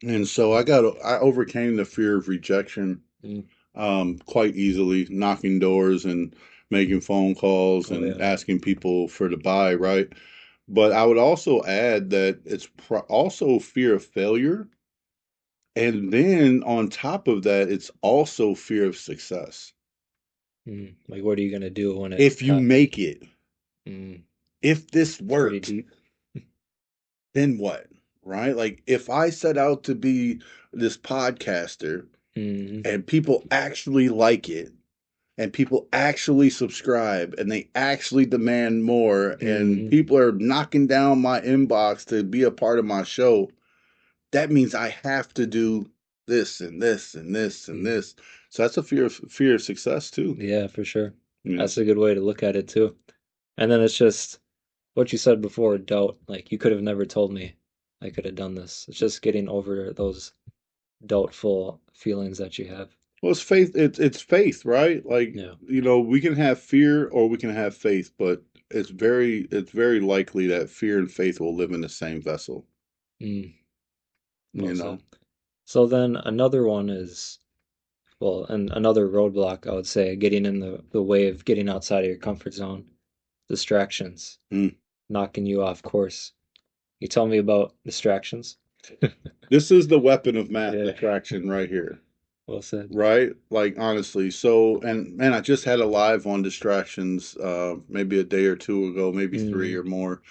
[SPEAKER 3] And so I overcame the fear of rejection
[SPEAKER 1] Mm.
[SPEAKER 3] quite easily, knocking doors and making phone calls
[SPEAKER 1] Oh
[SPEAKER 3] and
[SPEAKER 1] yeah.
[SPEAKER 3] asking people for to buy, right? But I would also add that it's also fear of failure. And then on top of that, it's also fear of success.
[SPEAKER 1] Like, what are you gonna do when it
[SPEAKER 3] If you
[SPEAKER 1] happens?
[SPEAKER 3] make it,
[SPEAKER 1] Mm.
[SPEAKER 3] if this
[SPEAKER 1] It's pretty
[SPEAKER 3] works,
[SPEAKER 1] deep.
[SPEAKER 3] then what? Right? Like if I set out to be this podcaster
[SPEAKER 1] Mm.
[SPEAKER 3] and people actually like it and people actually subscribe and they actually demand more and
[SPEAKER 1] Mm.
[SPEAKER 3] people are knocking down my inbox to be a part of my show, that means I have to do this and this and this and
[SPEAKER 1] Mm.
[SPEAKER 3] this. So that's a fear of success too.
[SPEAKER 1] Yeah, for sure.
[SPEAKER 3] Yeah.
[SPEAKER 1] That's a good way to look at it too. And then it's just what you said before, doubt. Like, you could have never told me I could have done this. It's just getting over those doubtful feelings that you have.
[SPEAKER 3] Well, it's faith. It's faith, right? Like
[SPEAKER 1] Yeah.
[SPEAKER 3] we can have fear or we can have faith, but it's very likely that fear and faith will live in the same vessel.
[SPEAKER 1] Mm.
[SPEAKER 3] You
[SPEAKER 1] Well
[SPEAKER 3] know.
[SPEAKER 1] said. So then another one is, well, and another roadblock, I would say, getting in the way of getting outside of your comfort zone, distractions,
[SPEAKER 3] Mm.
[SPEAKER 1] knocking you off course. You tell me about distractions?
[SPEAKER 3] This is the weapon of mass
[SPEAKER 1] Yeah,
[SPEAKER 3] attraction right here,
[SPEAKER 1] well said.
[SPEAKER 3] right? Like honestly. So, and man, I just had a live on distractions, maybe a day or two ago, maybe three
[SPEAKER 1] Mm.
[SPEAKER 3] or more,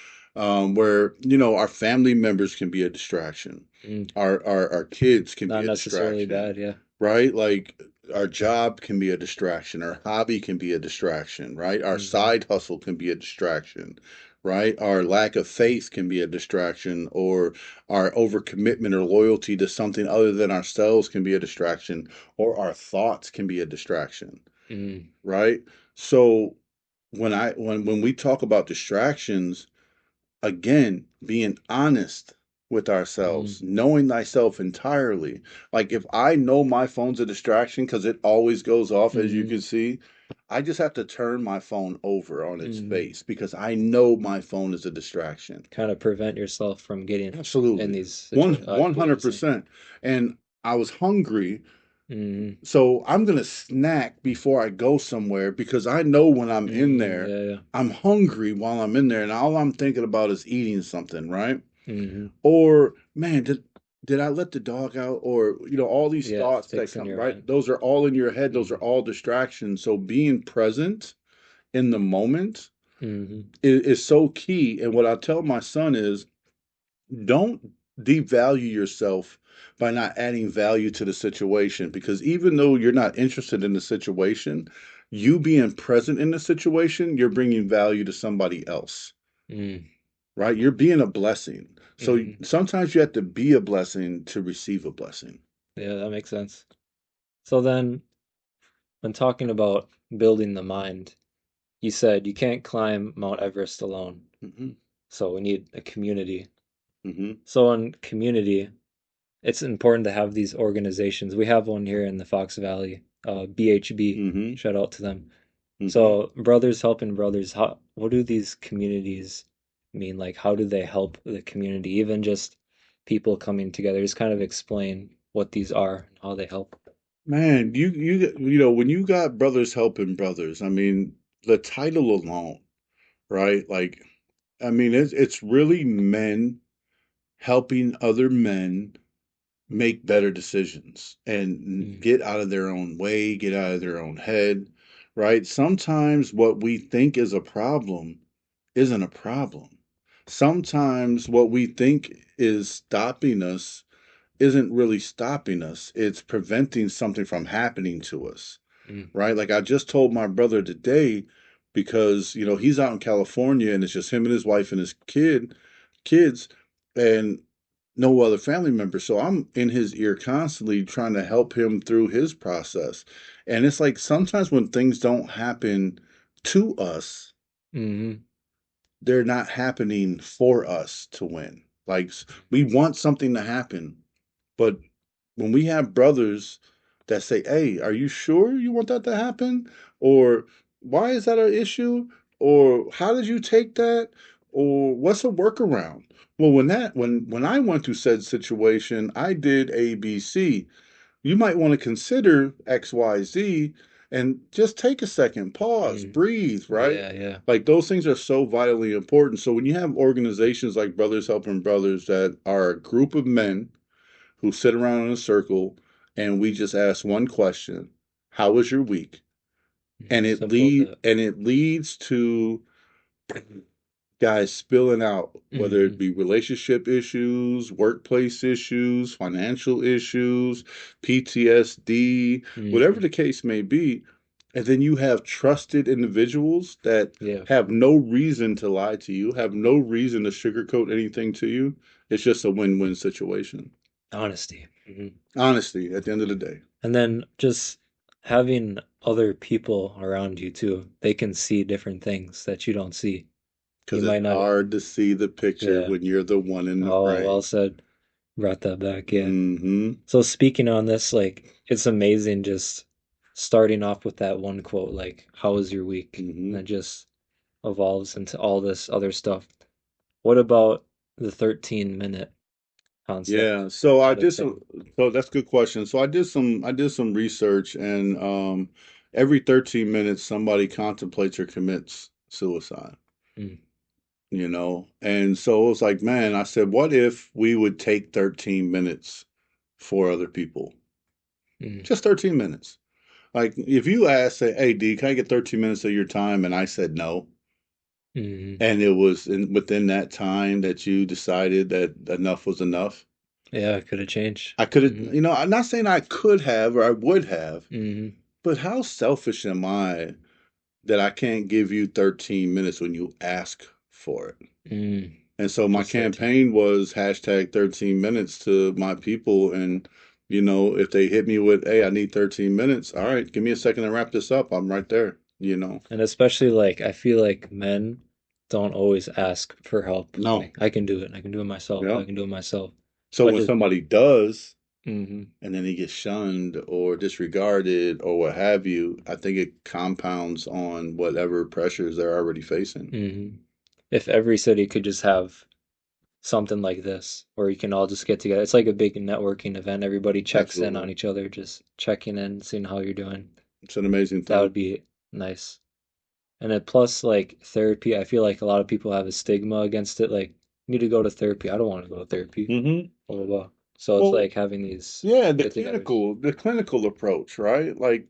[SPEAKER 3] where our family members can be a distraction.
[SPEAKER 1] Mm.
[SPEAKER 3] Our kids can be
[SPEAKER 1] Not
[SPEAKER 3] a
[SPEAKER 1] necessarily
[SPEAKER 3] distraction,
[SPEAKER 1] bad, yeah.
[SPEAKER 3] right? Like Our job can be a distraction. Our hobby can be a distraction, right? Our
[SPEAKER 1] Mm-hmm.
[SPEAKER 3] side hustle can be a distraction, right? Our lack of faith can be a distraction, or our overcommitment or loyalty to something other than ourselves can be a distraction, or our thoughts can be a distraction,
[SPEAKER 1] Mm-hmm.
[SPEAKER 3] right? So when we talk about distractions, again, being honest with ourselves, knowing thyself entirely. Like if I know my phone's a distraction because it always goes off, as you
[SPEAKER 1] Mm-hmm.
[SPEAKER 3] can see, I just have to turn my phone over on its
[SPEAKER 1] Mm-hmm.
[SPEAKER 3] face because I know my phone is a distraction.
[SPEAKER 1] Kind of prevent yourself from getting in
[SPEAKER 3] Absolutely.
[SPEAKER 1] these
[SPEAKER 3] One
[SPEAKER 1] situations. I
[SPEAKER 3] one
[SPEAKER 1] feel what you're
[SPEAKER 3] hundred
[SPEAKER 1] saying.
[SPEAKER 3] percent. And I was hungry,
[SPEAKER 1] Mm-hmm.
[SPEAKER 3] so I'm gonna snack before I go somewhere because I know when I'm in
[SPEAKER 1] Mm-hmm.
[SPEAKER 3] there,
[SPEAKER 1] Yeah, yeah.
[SPEAKER 3] I'm hungry while I'm in there, and all I'm thinking about is eating something, right?
[SPEAKER 1] Mm-hmm.
[SPEAKER 3] Or man, did I let the dog out? Or all these
[SPEAKER 1] Yeah,
[SPEAKER 3] thoughts that
[SPEAKER 1] fixing
[SPEAKER 3] come,
[SPEAKER 1] your
[SPEAKER 3] right?
[SPEAKER 1] mind.
[SPEAKER 3] Those are all in your head. Those are
[SPEAKER 1] Mm-hmm.
[SPEAKER 3] all distractions. So being present in the moment
[SPEAKER 1] Mm-hmm.
[SPEAKER 3] is so key. And what I tell my son is, don't devalue yourself by not adding value to the situation, because even though you're not interested in the situation, you being present in the situation, you're bringing value to somebody else,
[SPEAKER 1] Mm-hmm.
[SPEAKER 3] right? You're being a blessing. So
[SPEAKER 1] Mm-hmm.
[SPEAKER 3] sometimes you have to be a blessing to receive a blessing.
[SPEAKER 1] Yeah, that makes sense. So then, when talking about building the mind, you said you can't climb Mount Everest alone.
[SPEAKER 3] Hmm.
[SPEAKER 1] So we need a community.
[SPEAKER 3] Hmm.
[SPEAKER 1] So in community, it's important to have these organizations. We have one here in the Fox Valley, BHB.
[SPEAKER 3] Hmm.
[SPEAKER 1] Shout out to them.
[SPEAKER 3] Hmm.
[SPEAKER 1] So brothers helping brothers. What do these communities mean? Like, how do they help the community? Even just people coming together. Just kind of explain what these are and how they help.
[SPEAKER 3] Man, when you got brothers helping brothers, I mean, the title alone, right? Like, I mean, it's really men helping other men make better decisions and
[SPEAKER 1] Mm,
[SPEAKER 3] get out of their own way, get out of their own head, right? Sometimes what we think is a problem isn't a problem. Sometimes what we think is stopping us isn't really stopping us, it's preventing something from happening to us,
[SPEAKER 1] mm,
[SPEAKER 3] right? Like I just told my brother today, because he's out in California and it's just him and his wife and his kids, and no other family members. So I'm in his ear constantly trying to help him through his process. And it's like sometimes when things don't happen to us,
[SPEAKER 1] mm,
[SPEAKER 3] they're not happening for us to win. Like we want something to happen, but when we have brothers that say, "Hey, are you sure you want that to happen?" Or "Why is that an issue?" Or "How did you take that?" Or "What's a workaround?" Well, when I went through said situation, I did A, B, C. You might want to consider X, Y, Z, and just take a second, pause,
[SPEAKER 1] mm.
[SPEAKER 3] breathe, right?
[SPEAKER 1] Yeah, yeah.
[SPEAKER 3] Like those things are so vitally important. So when you have organizations like Brothers Helping Brothers that are a group of men who sit around in a circle and we just ask one question: how was your week? And
[SPEAKER 1] Simple as that.
[SPEAKER 3] it leads to guys spilling out, whether it
[SPEAKER 1] Mm,
[SPEAKER 3] be relationship issues, workplace issues, financial issues, PTSD, whatever
[SPEAKER 1] mm.
[SPEAKER 3] the case may be. And then you have trusted individuals that
[SPEAKER 1] Yeah,
[SPEAKER 3] have no reason to lie to you, have no reason to sugarcoat anything to you. It's just a win-win situation.
[SPEAKER 1] honesty.
[SPEAKER 3] Honesty at the end of the day.
[SPEAKER 1] And then just having other people around you too. They can see different things that you don't see. You
[SPEAKER 3] Because it's
[SPEAKER 1] might not,
[SPEAKER 3] hard to see the picture
[SPEAKER 1] yeah.
[SPEAKER 3] when you're the one in the
[SPEAKER 1] Oh, well
[SPEAKER 3] frame.
[SPEAKER 1] said. Brought that back, yeah.
[SPEAKER 3] Mm-hmm.
[SPEAKER 1] So speaking on this, like, it's amazing just starting off with that one quote, like, how was your week? And
[SPEAKER 3] Mm-hmm.
[SPEAKER 1] it just evolves into all this other stuff. What about the 13-minute concept?
[SPEAKER 3] Yeah. So I
[SPEAKER 1] What
[SPEAKER 3] did
[SPEAKER 1] is it?
[SPEAKER 3] some. So that's a good question. So I did some research, and every 13 minutes somebody contemplates or commits suicide.
[SPEAKER 1] Mm,
[SPEAKER 3] And so it was like, man, I said, what if we would take 13 minutes for other people?
[SPEAKER 1] mm,
[SPEAKER 3] Just 13 minutes. Like if you ask, say, hey, D, can I get 13 minutes of your time? And I said no.
[SPEAKER 1] mm,
[SPEAKER 3] And it was within that time that you decided that enough was enough.
[SPEAKER 1] Yeah, it could have changed.
[SPEAKER 3] I could have, you know, I'm not saying I could have or I would have,
[SPEAKER 1] Mm-hmm.
[SPEAKER 3] but how selfish am I that I can't give you 13 minutes when you ask for it?
[SPEAKER 1] Mm.
[SPEAKER 3] And so my
[SPEAKER 1] Just 13.
[SPEAKER 3] campaign was hashtag 13 minutes to my people. And, you know, if they hit me with, hey, I need 13 minutes. All right, give me a second to wrap this up. I'm right there, you know.
[SPEAKER 1] And especially like I feel like men don't always ask for help.
[SPEAKER 3] No.
[SPEAKER 1] Like I can do it. I can do it myself.
[SPEAKER 3] Yeah.
[SPEAKER 1] I can do it myself.
[SPEAKER 3] So
[SPEAKER 1] But
[SPEAKER 3] when
[SPEAKER 1] just
[SPEAKER 3] somebody does,
[SPEAKER 1] mm-hmm.
[SPEAKER 3] and then he gets shunned or disregarded or what have you, I think it compounds on whatever pressures they're already facing.
[SPEAKER 1] Mm-hmm. If every city could just have something like this, where you can all just get together. It's like a big networking event. Everybody checks in on
[SPEAKER 3] Absolutely.
[SPEAKER 1] each other, just checking in, seeing how you're doing.
[SPEAKER 3] It's an amazing
[SPEAKER 1] That
[SPEAKER 3] thing.
[SPEAKER 1] would be nice. And then plus like therapy, I feel like a lot of people have a stigma against it. Like, you need to go to therapy. I don't want to go to therapy.
[SPEAKER 3] Mm-hmm.
[SPEAKER 1] Blah blah blah. So it's
[SPEAKER 3] Well,
[SPEAKER 1] like having these
[SPEAKER 3] yeah,
[SPEAKER 1] get-togethers.
[SPEAKER 3] the clinical approach, right? Like,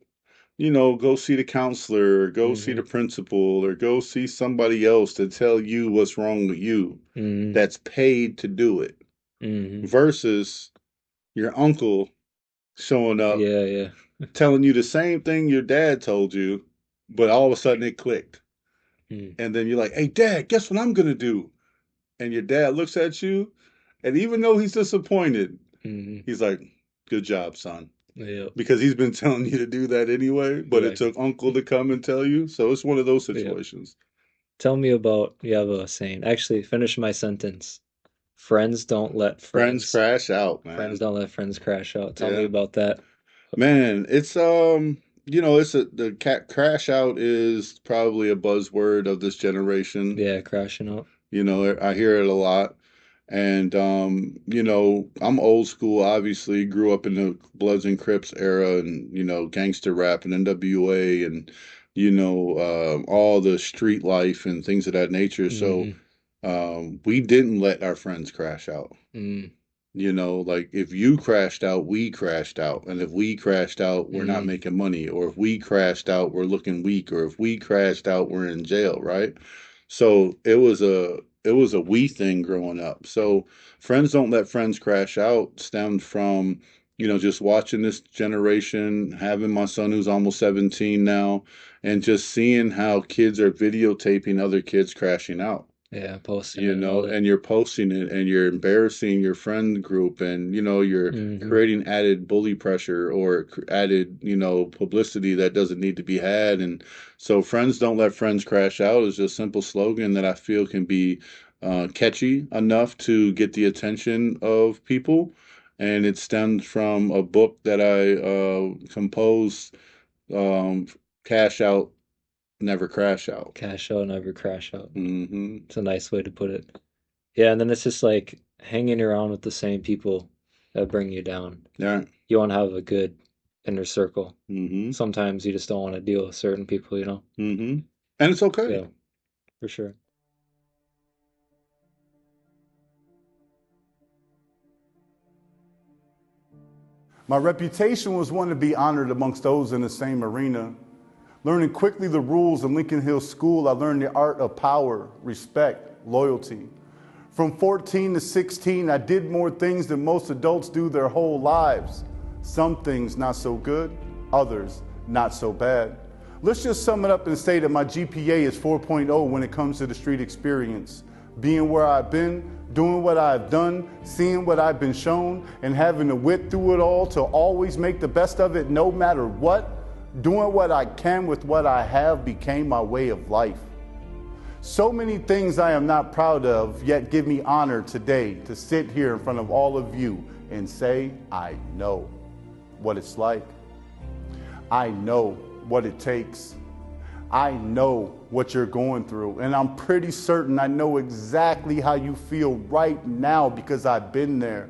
[SPEAKER 3] you know, go see the counselor, or go see
[SPEAKER 1] Mm-hmm.
[SPEAKER 3] the principal, or go see somebody else to tell you what's wrong with you
[SPEAKER 1] Mm-hmm.
[SPEAKER 3] that's paid to do it
[SPEAKER 1] Mm-hmm.
[SPEAKER 3] versus your uncle showing up
[SPEAKER 1] Yeah, yeah.
[SPEAKER 3] telling you the same thing your dad told you, but all of a sudden it clicked.
[SPEAKER 1] Mm.
[SPEAKER 3] And then you're like, hey, dad, guess what I'm going to do? And your dad looks at you, and even though he's disappointed,
[SPEAKER 1] Mm-hmm.
[SPEAKER 3] he's like, good job, son.
[SPEAKER 1] Yeah.
[SPEAKER 3] Because he's been telling you to do that anyway, but it
[SPEAKER 1] Right.
[SPEAKER 3] took uncle to come and tell you. So it's one of those
[SPEAKER 1] Yeah.
[SPEAKER 3] situations.
[SPEAKER 1] Tell me about you have a saying. Actually, finish my sentence. Friends don't let
[SPEAKER 3] Friends
[SPEAKER 1] friends
[SPEAKER 3] crash out,
[SPEAKER 1] friends
[SPEAKER 3] man.
[SPEAKER 1] don't let friends crash out. Tell me
[SPEAKER 3] Yeah.
[SPEAKER 1] about that.
[SPEAKER 3] Man, it's you know, it's the cat crash out is probably a buzzword of this generation.
[SPEAKER 1] Yeah, crashing out.
[SPEAKER 3] You know, I hear it a lot. And you know, I'm old school, obviously, grew up in the Bloods and Crips era and, you know, gangster rap and NWA and, you know, all the street life and things of that nature. So
[SPEAKER 1] Mm-hmm.
[SPEAKER 3] we didn't let our friends crash out.
[SPEAKER 1] Mm,
[SPEAKER 3] You know, like if you crashed out, we crashed out. And if we crashed out, we're not
[SPEAKER 1] mm,
[SPEAKER 3] making money. Or if we crashed out, we're looking weak. Or if we crashed out, we're in jail, right? So it was a we thing growing up. So friends don't let friends crash out stemmed from, you know, just watching this generation, having my son who's almost 17 now, and just seeing how kids are videotaping other kids crashing out,
[SPEAKER 1] yeah, posting
[SPEAKER 3] you
[SPEAKER 1] it and all
[SPEAKER 3] know,
[SPEAKER 1] that.
[SPEAKER 3] and you're posting it and you're embarrassing your friend group and, you know, you're
[SPEAKER 1] Mm-hmm.
[SPEAKER 3] creating added bully pressure or added, you know, publicity that doesn't need to be had. And so friends don't let friends crash out is just a simple slogan that I feel can be catchy enough to get the attention of people. And it stemmed from a book that I composed, um, Cash Out, Never Crash Out.
[SPEAKER 1] Cash out, never crash out.
[SPEAKER 3] Hmm.
[SPEAKER 1] It's a nice way to put it. Yeah, and then it's just like hanging around with the same people that bring you down.
[SPEAKER 3] Yeah.
[SPEAKER 1] You want to have a good inner circle.
[SPEAKER 3] Hmm.
[SPEAKER 1] Sometimes you just don't want to deal with certain people, you know?
[SPEAKER 3] Hmm. And it's okay.
[SPEAKER 1] Yeah, for sure.
[SPEAKER 2] My reputation was one to be honored amongst those in the same arena. Learning quickly the rules in Lincoln Hill School, I learned the art of power, respect, loyalty. From 14 to 16, I did more things than most adults do their whole lives. Some things not so good, others not so bad. Let's just sum it up and say that my GPA is 4.0 when it comes to the street experience. Being where I've been, doing what I've done, seeing what I've been shown, and having the wit through it all to always make the best of it no matter what, doing what I can with what I have became my way of life. So many things I am not proud of, yet give me honor today to sit here in front of all of you and say, I know what it's like. I know what it takes. I know what you're going through, and I'm pretty certain I know exactly how you feel right now because I've been there.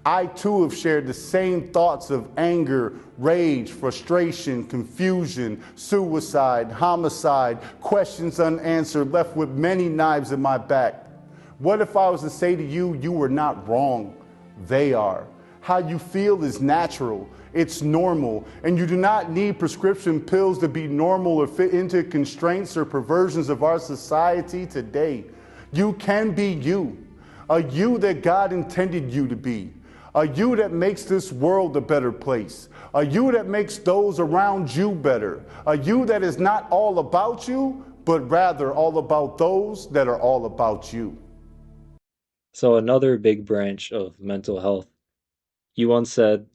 [SPEAKER 2] I too have shared the same thoughts of anger, rage, frustration, confusion, suicide, homicide, questions unanswered, left with many knives in my back. What if I was to say to you, you were not wrong? They are. How you feel is natural. It's normal, and you do not need prescription pills to be normal or fit into constraints or perversions of our society today. You can be you, a you that God intended you to be. A you that makes this world a better place. A you that makes those around you better. A you that is not all about you, but rather all about those that are all about you.
[SPEAKER 1] So another big branch of mental health. You once said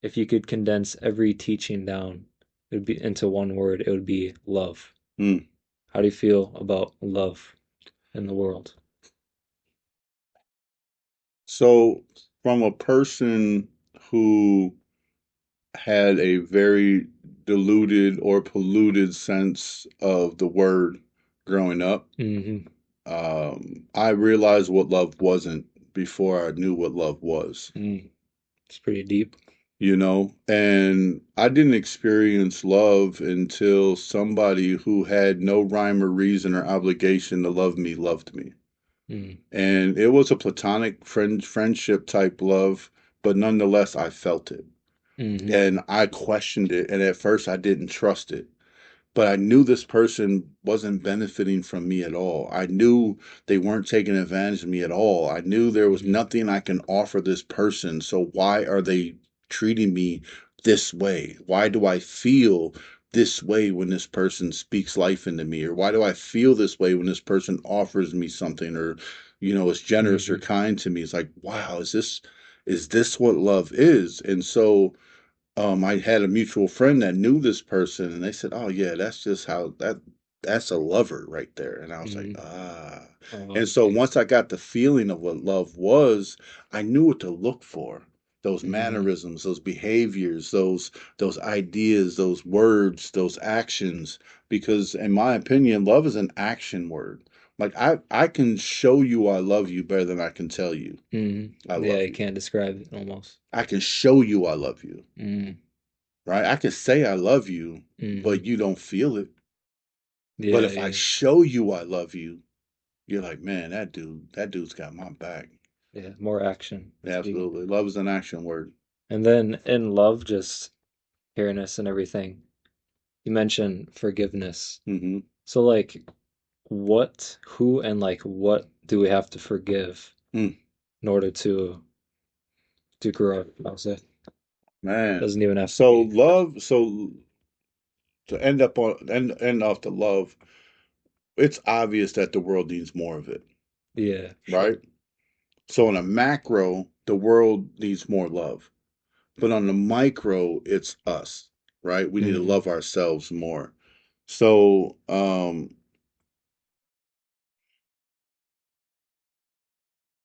[SPEAKER 1] if you could condense every teaching down, it would be into one word, it would be love.
[SPEAKER 3] Mm.
[SPEAKER 1] How do you feel about love in the world?
[SPEAKER 3] So, from a person who had a very diluted or polluted sense of the word growing up,
[SPEAKER 1] Mm-hmm.
[SPEAKER 3] I realized what love wasn't before I knew what love was,
[SPEAKER 1] It's pretty deep.
[SPEAKER 3] and I didn't experience love until somebody who had no rhyme or reason or obligation to love me loved me.
[SPEAKER 1] Mm.
[SPEAKER 3] And it was a platonic friendship type love, but nonetheless, I felt it.
[SPEAKER 1] Mm-hmm.
[SPEAKER 3] And I questioned it. And at first, I didn't trust it. But I knew this person wasn't benefiting from me at all. I knew they weren't taking advantage of me at all. I knew there was
[SPEAKER 1] Mm-hmm.
[SPEAKER 3] nothing I can offer this person. So why are they treating me this way? Why do I feel this way when this person speaks life into me? Or why do I feel this way when this person offers me something or, is generous or
[SPEAKER 1] Mm-hmm.
[SPEAKER 3] kind to me? It's like, wow, is this what love is? And so I had a mutual friend that knew this person, and they said, "Oh yeah, that's just that's a lover right there." And I was like,
[SPEAKER 1] Mm-hmm.
[SPEAKER 3] "Ah."
[SPEAKER 1] Oh,
[SPEAKER 3] And so
[SPEAKER 1] okay.
[SPEAKER 3] once I got the feeling of what love was, I knew what to look for. Those
[SPEAKER 1] Mm-hmm.
[SPEAKER 3] mannerisms, those behaviors, those ideas, those words, those actions. Because in my opinion, love is an action word. Like I can show you I love you better than I can tell you I
[SPEAKER 1] Mm-hmm. Yeah,
[SPEAKER 3] love
[SPEAKER 1] I
[SPEAKER 3] you.
[SPEAKER 1] can't describe it almost.
[SPEAKER 3] I can show you I love you.
[SPEAKER 1] Mm-hmm.
[SPEAKER 3] Right? I can say I love you,
[SPEAKER 1] Mm-hmm.
[SPEAKER 3] but you don't feel it. But
[SPEAKER 1] Yeah,
[SPEAKER 3] if I
[SPEAKER 1] yeah,
[SPEAKER 3] show you I love you, you're like, man, that dude's got my back.
[SPEAKER 1] yeah. More action. That's big.
[SPEAKER 3] Absolutely. Love is an action word.
[SPEAKER 1] And then in love, just fairness and everything. You mentioned forgiveness.
[SPEAKER 3] Hmm.
[SPEAKER 1] So like what, who, and like what do we have to forgive
[SPEAKER 3] Mm,
[SPEAKER 1] in order to grow up? I'll say
[SPEAKER 3] man.
[SPEAKER 1] doesn't even have to
[SPEAKER 3] So
[SPEAKER 1] be.
[SPEAKER 3] love, so to end off the love, it's obvious that the world needs more of it,
[SPEAKER 1] Yeah, sure.
[SPEAKER 3] right? So on a macro, the world needs more love. But on the micro, it's us, right? We need to
[SPEAKER 1] Hmm.
[SPEAKER 3] love ourselves more. So,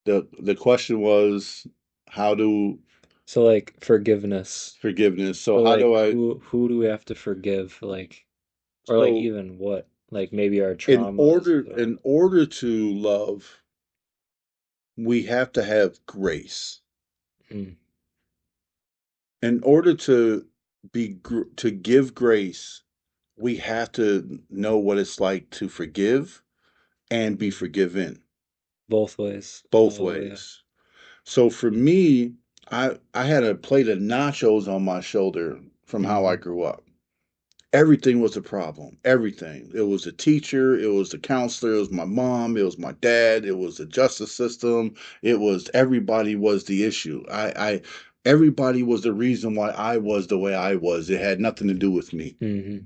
[SPEAKER 3] the question was, how do
[SPEAKER 1] So like forgiveness.
[SPEAKER 3] forgiveness? So
[SPEAKER 1] So
[SPEAKER 3] how
[SPEAKER 1] like
[SPEAKER 3] do I?
[SPEAKER 1] who do we have to forgive? Like or like
[SPEAKER 3] So
[SPEAKER 1] even what? Like maybe our
[SPEAKER 3] in
[SPEAKER 1] traumas
[SPEAKER 3] order
[SPEAKER 1] or
[SPEAKER 3] in order to love, we have to have grace.
[SPEAKER 1] mm,
[SPEAKER 3] In order to give grace, we have to know what it's like to forgive and be
[SPEAKER 1] mm,
[SPEAKER 3] forgiven
[SPEAKER 1] both ways.
[SPEAKER 3] both
[SPEAKER 1] Oh yeah.
[SPEAKER 3] ways. So for me, I had a plate of nachos on my shoulder from how I
[SPEAKER 1] Hmm.
[SPEAKER 3] grew up. Everything was a problem. Everything. It was the teacher, it was the counselor, it was my mom, it was my dad, it was the justice system. It was everybody was the issue. Everybody was the reason why I was the way I was. It had nothing to do with me.
[SPEAKER 1] Hmm.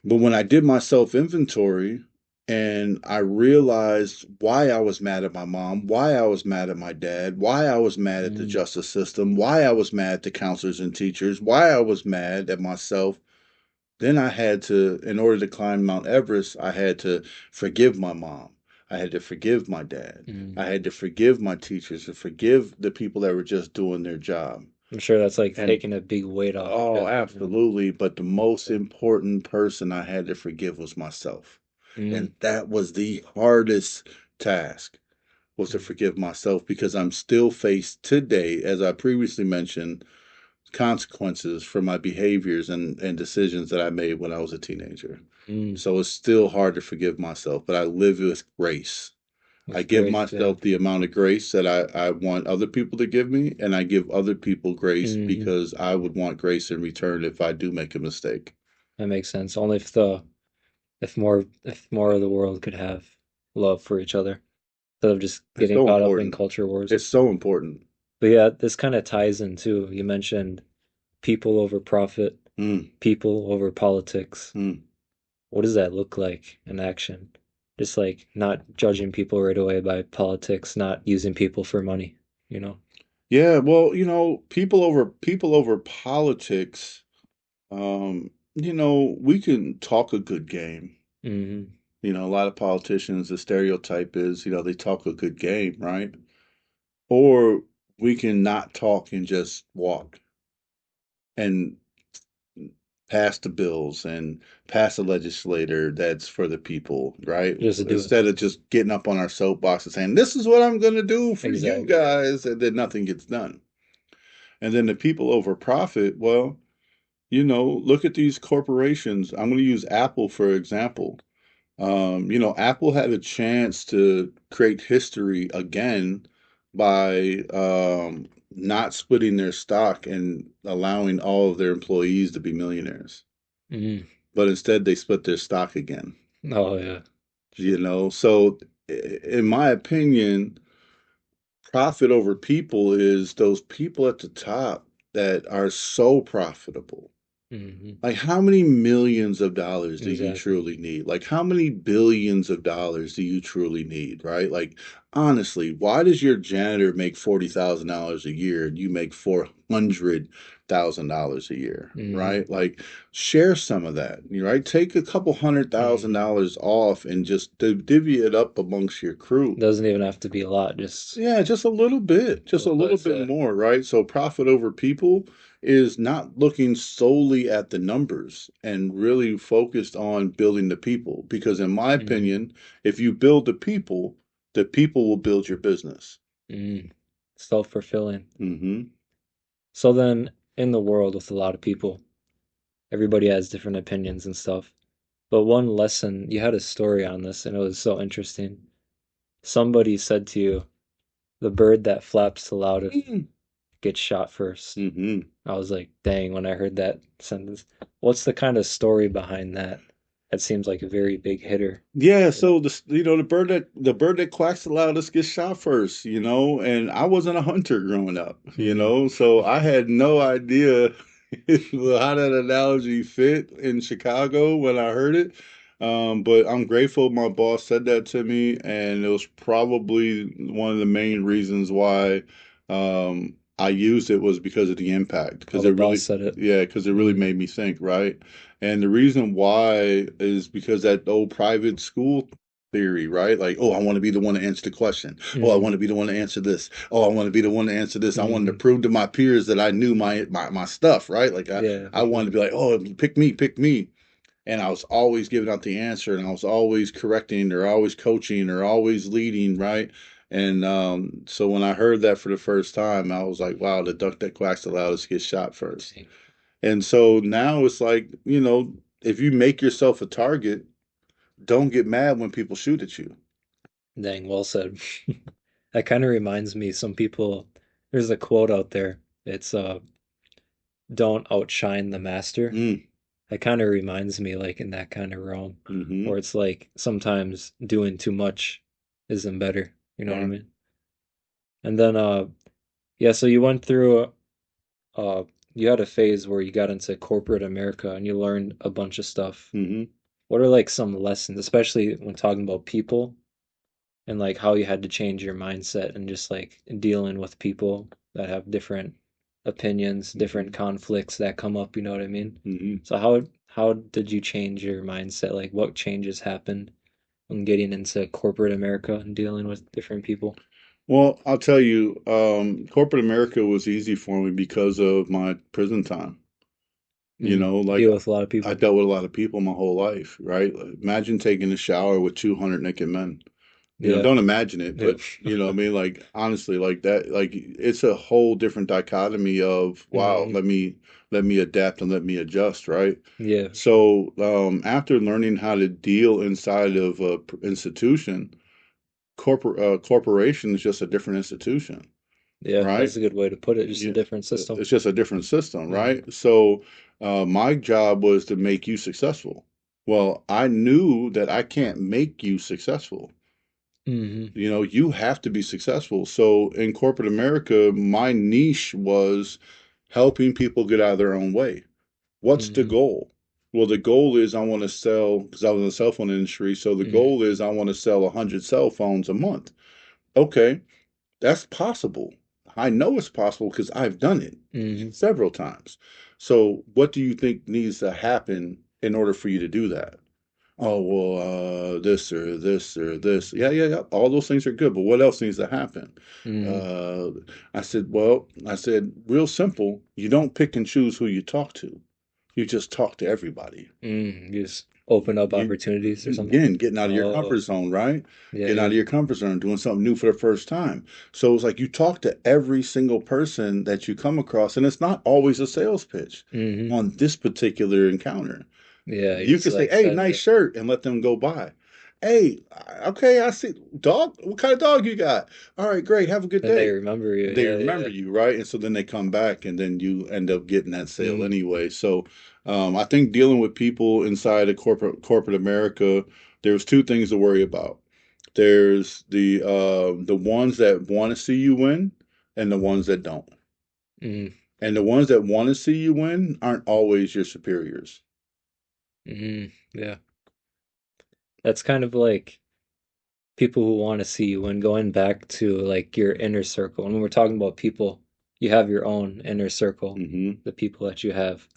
[SPEAKER 3] But when I did my self inventory and I realized why I was mad at my mom, why I was mad at my dad, why I was mad at the
[SPEAKER 1] Mm,
[SPEAKER 3] justice system, why I was mad at the counselors and teachers, why I was mad at myself, then I had to, in order to climb Mount Everest, I had to forgive my mom. I had to forgive my dad.
[SPEAKER 1] mm.
[SPEAKER 3] I had to forgive my teachers and forgive the people that were just doing their job.
[SPEAKER 1] I'm sure that's like
[SPEAKER 3] And
[SPEAKER 1] taking a big weight off
[SPEAKER 3] oh,
[SPEAKER 1] your,
[SPEAKER 3] absolutely. But the most important person I had to forgive was myself.
[SPEAKER 1] mm,
[SPEAKER 3] And that was the hardest task was to
[SPEAKER 1] mm,
[SPEAKER 3] forgive myself because I'm still faced today, as I previously mentioned, consequences for my behaviors and decisions that I made when I was a teenager.
[SPEAKER 1] mm.
[SPEAKER 3] So it's still hard to forgive myself, but I live with grace. I
[SPEAKER 1] With
[SPEAKER 3] give
[SPEAKER 1] grace, yeah.
[SPEAKER 3] myself the amount of grace that I want other people to give me, and I give other people grace
[SPEAKER 1] Hmm.
[SPEAKER 3] because I would want grace in return if I do make a mistake.
[SPEAKER 1] That makes sense. Only if more of the world could have love for each other instead of just
[SPEAKER 3] It's
[SPEAKER 1] getting
[SPEAKER 3] so
[SPEAKER 1] caught up in
[SPEAKER 3] important.
[SPEAKER 1] culture wars.
[SPEAKER 3] It's so important.
[SPEAKER 1] But yeah, this kind of ties in too. You mentioned people over profit,
[SPEAKER 3] Mm,
[SPEAKER 1] people over politics.
[SPEAKER 3] mm.
[SPEAKER 1] What does that look like in action? Just like not judging people right away by politics, not using people for money, you know?
[SPEAKER 3] Yeah, well, people over politics. We can talk a good game.
[SPEAKER 1] Hmm.
[SPEAKER 3] A lot of politicians, the stereotype is, they talk a good game, right? Or we can not talk and just walk and pass the bills and pass a legislator that's for the people, right?
[SPEAKER 1] Just to do it.
[SPEAKER 3] Instead of just getting up on our soapbox and saying, this is what I'm going to do for you
[SPEAKER 1] Exactly.
[SPEAKER 3] guys, and then nothing gets done. And then the people over profit, well, look at these corporations. I'm going to use Apple for example. Apple had a chance to create history again by not splitting their stock and allowing all of their employees to be millionaires.
[SPEAKER 1] Hmm.
[SPEAKER 3] But instead, they split their stock again.
[SPEAKER 1] Oh yeah.
[SPEAKER 3] So in my opinion, profit over people is those people at the top that are so profitable.
[SPEAKER 1] Hmm.
[SPEAKER 3] Like, how many millions of dollars do you
[SPEAKER 1] Exactly.
[SPEAKER 3] truly need? Like, how many billions of dollars do you truly need, right? Like, honestly, why does your janitor make $40,000 a year and you make $400,000 a year,
[SPEAKER 1] Hmm.
[SPEAKER 3] right? Like, share some of that, right? Take a couple hundred thousand
[SPEAKER 1] Hmm.
[SPEAKER 3] dollars off and just divvy it up amongst your crew.
[SPEAKER 1] Doesn't even have to be a lot, just
[SPEAKER 3] Yeah, just a little bit,
[SPEAKER 1] a
[SPEAKER 3] just a
[SPEAKER 1] little
[SPEAKER 3] little
[SPEAKER 1] bit.
[SPEAKER 3] bit more, right? So profit over people is not looking solely at the numbers and really focused on building the people. Because in my
[SPEAKER 1] Hmm.
[SPEAKER 3] opinion, if you build the people will build your business.
[SPEAKER 1] Hmm. Self-fulfilling.
[SPEAKER 3] Mm-hmm.
[SPEAKER 1] So then, in the world with a lot of people, everybody has different opinions and stuff. But one lesson, you had a story on this, and it was so interesting. Somebody said to you, the bird that flaps the loudest gets shot first.
[SPEAKER 3] Mm-hmm.
[SPEAKER 1] I was like, dang, when I heard that sentence. What's the kind of story behind that? That seems like a very big hitter.
[SPEAKER 3] Yeah, so the bird that quacks the loudest gets shot first, and I wasn't a hunter growing up,
[SPEAKER 1] Mm,
[SPEAKER 3] so I had no idea how that analogy fit in Chicago when I heard it. But I'm grateful my boss said that to me, and it was probably one of the main reasons why I used it was because of the impact,
[SPEAKER 1] oh,
[SPEAKER 3] because
[SPEAKER 1] the
[SPEAKER 3] it
[SPEAKER 1] boss
[SPEAKER 3] really,
[SPEAKER 1] said it.
[SPEAKER 3] yeah, because it really
[SPEAKER 1] Mm,
[SPEAKER 3] made me think, right? And the reason why is because that old private school theory, right? Like, oh, I want to be the one to answer the question. Oh, I
[SPEAKER 1] mm,
[SPEAKER 3] want to be the one to answer this. Oh, I want to be the one to answer this. I wanted to
[SPEAKER 1] mm.
[SPEAKER 3] prove to my peers that I knew my stuff, right? Like
[SPEAKER 1] Yeah,
[SPEAKER 3] I
[SPEAKER 1] for
[SPEAKER 3] wanted
[SPEAKER 1] sure.
[SPEAKER 3] to be like, oh, pick me, pick me. And I was always giving out the answer and I was always correcting or always coaching or always leading, right? And so when I heard that for the first time, I was like, wow, the duck that quacks the loudest gets shot first.
[SPEAKER 1] Dang,
[SPEAKER 3] And so now it's like, if you make yourself a target, don't get mad when people shoot at you.
[SPEAKER 1] dang, well said. That kind of reminds me, some people, there's a quote out there. It's don't outshine the master.
[SPEAKER 3] Mm,
[SPEAKER 1] That kind of reminds me, like in that kind of realm,
[SPEAKER 3] mm-hmm.
[SPEAKER 1] where it's like sometimes doing too much isn't better. You know what I
[SPEAKER 3] Right.
[SPEAKER 1] mean? And then yeah, so you went through uh you had a phase where you got into corporate America and you learned a bunch of stuff.
[SPEAKER 3] Mm-hmm.
[SPEAKER 1] What are like some lessons, especially when talking about people and like how you had to change your mindset and just like dealing with people that have different opinions, different
[SPEAKER 3] Mm-hmm.
[SPEAKER 1] conflicts that come up, you know what I mean?
[SPEAKER 3] Mm-hmm.
[SPEAKER 1] So how did you change your mindset? Like what changes happened when getting into corporate America and dealing with different people?
[SPEAKER 3] Well, I'll tell you, corporate America was easy for me because of my prison time.
[SPEAKER 1] Mm. You
[SPEAKER 3] Like
[SPEAKER 1] deal with a lot of
[SPEAKER 3] I
[SPEAKER 1] people.
[SPEAKER 3] dealt with a lot of people my whole life, right? Imagine taking a shower with 200 naked men.
[SPEAKER 1] Yeah.
[SPEAKER 3] Don't imagine it,
[SPEAKER 1] Yeah.
[SPEAKER 3] but what I mean, like honestly, like that, like it's a whole different dichotomy of wow,
[SPEAKER 1] Hmm.
[SPEAKER 3] let me adapt and let me adjust, right?
[SPEAKER 1] Yeah, for sure.
[SPEAKER 3] So after learning how to deal inside of a institution, corporation is just a different institution,
[SPEAKER 1] Yeah,
[SPEAKER 3] right?
[SPEAKER 1] that's a good way to put it. Just a
[SPEAKER 3] Yeah,
[SPEAKER 1] different system.
[SPEAKER 3] it's just a different system,
[SPEAKER 1] Hmm.
[SPEAKER 3] right? So my job was to make you successful. Well, I knew that I can't make you successful.
[SPEAKER 1] Mm-hmm.
[SPEAKER 3] You know, you have to be successful. So in corporate America, my niche was helping people get out of their own way. What's the
[SPEAKER 1] Mm-hmm.
[SPEAKER 3] goal? Well, the goal is I want to sell, because I was in the cell phone industry. So the
[SPEAKER 1] Mm-hmm.
[SPEAKER 3] goal is I want to sell 100 cell phones a month. Okay, that's possible. I know it's possible because I've done it
[SPEAKER 1] Mm-hmm.
[SPEAKER 3] several times. So what do you think needs to happen in order for you to do that? Oh, well, this or this or this. Yeah, yeah, yeah. All those things are good, but what else needs to happen?
[SPEAKER 1] Mm-hmm.
[SPEAKER 3] Uh, I said, real simple. You don't pick and choose who you talk to. You just talk to everybody.
[SPEAKER 1] Mm-hmm. Just open up
[SPEAKER 3] You
[SPEAKER 1] opportunities or something.
[SPEAKER 3] again getting out of your
[SPEAKER 1] Oh,
[SPEAKER 3] comfort zone, right?
[SPEAKER 1] yeah,
[SPEAKER 3] Getting out
[SPEAKER 1] yeah.
[SPEAKER 3] of your comfort zone, doing something new for the first time. So it's like you talk to every single person that you come across, and it's not always a sales pitch
[SPEAKER 1] Mm-hmm.
[SPEAKER 3] on this particular encounter.
[SPEAKER 1] Yeah, you
[SPEAKER 3] You
[SPEAKER 1] just
[SPEAKER 3] could say,
[SPEAKER 1] like
[SPEAKER 3] "Hey,
[SPEAKER 1] said
[SPEAKER 3] nice
[SPEAKER 1] that.
[SPEAKER 3] shirt," and let them go by. Hey, okay, I see. Dog, what kind of dog you got? All right, great. Have a good
[SPEAKER 1] Then they
[SPEAKER 3] day.
[SPEAKER 1] remember you.
[SPEAKER 3] They
[SPEAKER 1] Yeah,
[SPEAKER 3] remember
[SPEAKER 1] yeah.
[SPEAKER 3] you, right? And so then they come back, and then you end up getting that sale
[SPEAKER 1] Mm-hmm.
[SPEAKER 3] anyway. So I think dealing with people inside of corporate America, there's two things to worry about. There's the ones that want to see you win, and the ones that don't.
[SPEAKER 1] Mm-hmm.
[SPEAKER 3] And the ones that want to see you win aren't always your superiors.
[SPEAKER 1] Mm-hmm. Yeah. That's kind of like people who want to see you when going back to like your inner circle. And when we're talking about people, you have your own inner circle,
[SPEAKER 3] Hmm.
[SPEAKER 1] the people that you have.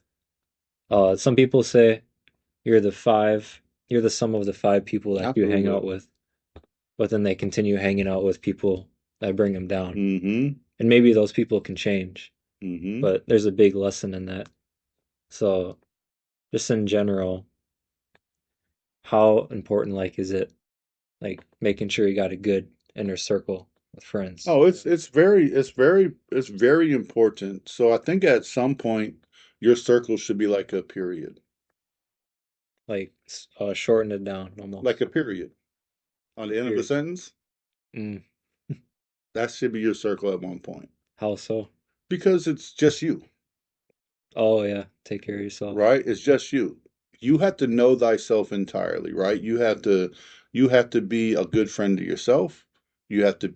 [SPEAKER 1] Some people say you're the sum of the five people that you hang
[SPEAKER 3] Absolutely.
[SPEAKER 1] out with, but then they continue hanging out with people that bring them down.
[SPEAKER 3] Hmm.
[SPEAKER 1] And maybe those people can change,
[SPEAKER 3] Hmm.
[SPEAKER 1] but there's a big lesson in that. So, just in general, how important like is it like making sure you got a good inner circle with friends?
[SPEAKER 3] Oh, it's very important. So I think at some point your circle should be like a period.
[SPEAKER 1] Like shorten it down
[SPEAKER 3] Like
[SPEAKER 1] almost.
[SPEAKER 3] a period on the end of a
[SPEAKER 1] Period.
[SPEAKER 3] sentence.
[SPEAKER 1] Mm.
[SPEAKER 3] That should be your circle at one point.
[SPEAKER 1] How so?
[SPEAKER 3] Because it's just you,
[SPEAKER 1] Oh yeah, take care of yourself.
[SPEAKER 3] right? It's just you. You have to know thyself entirely, right? You have to be a good friend to yourself. You have to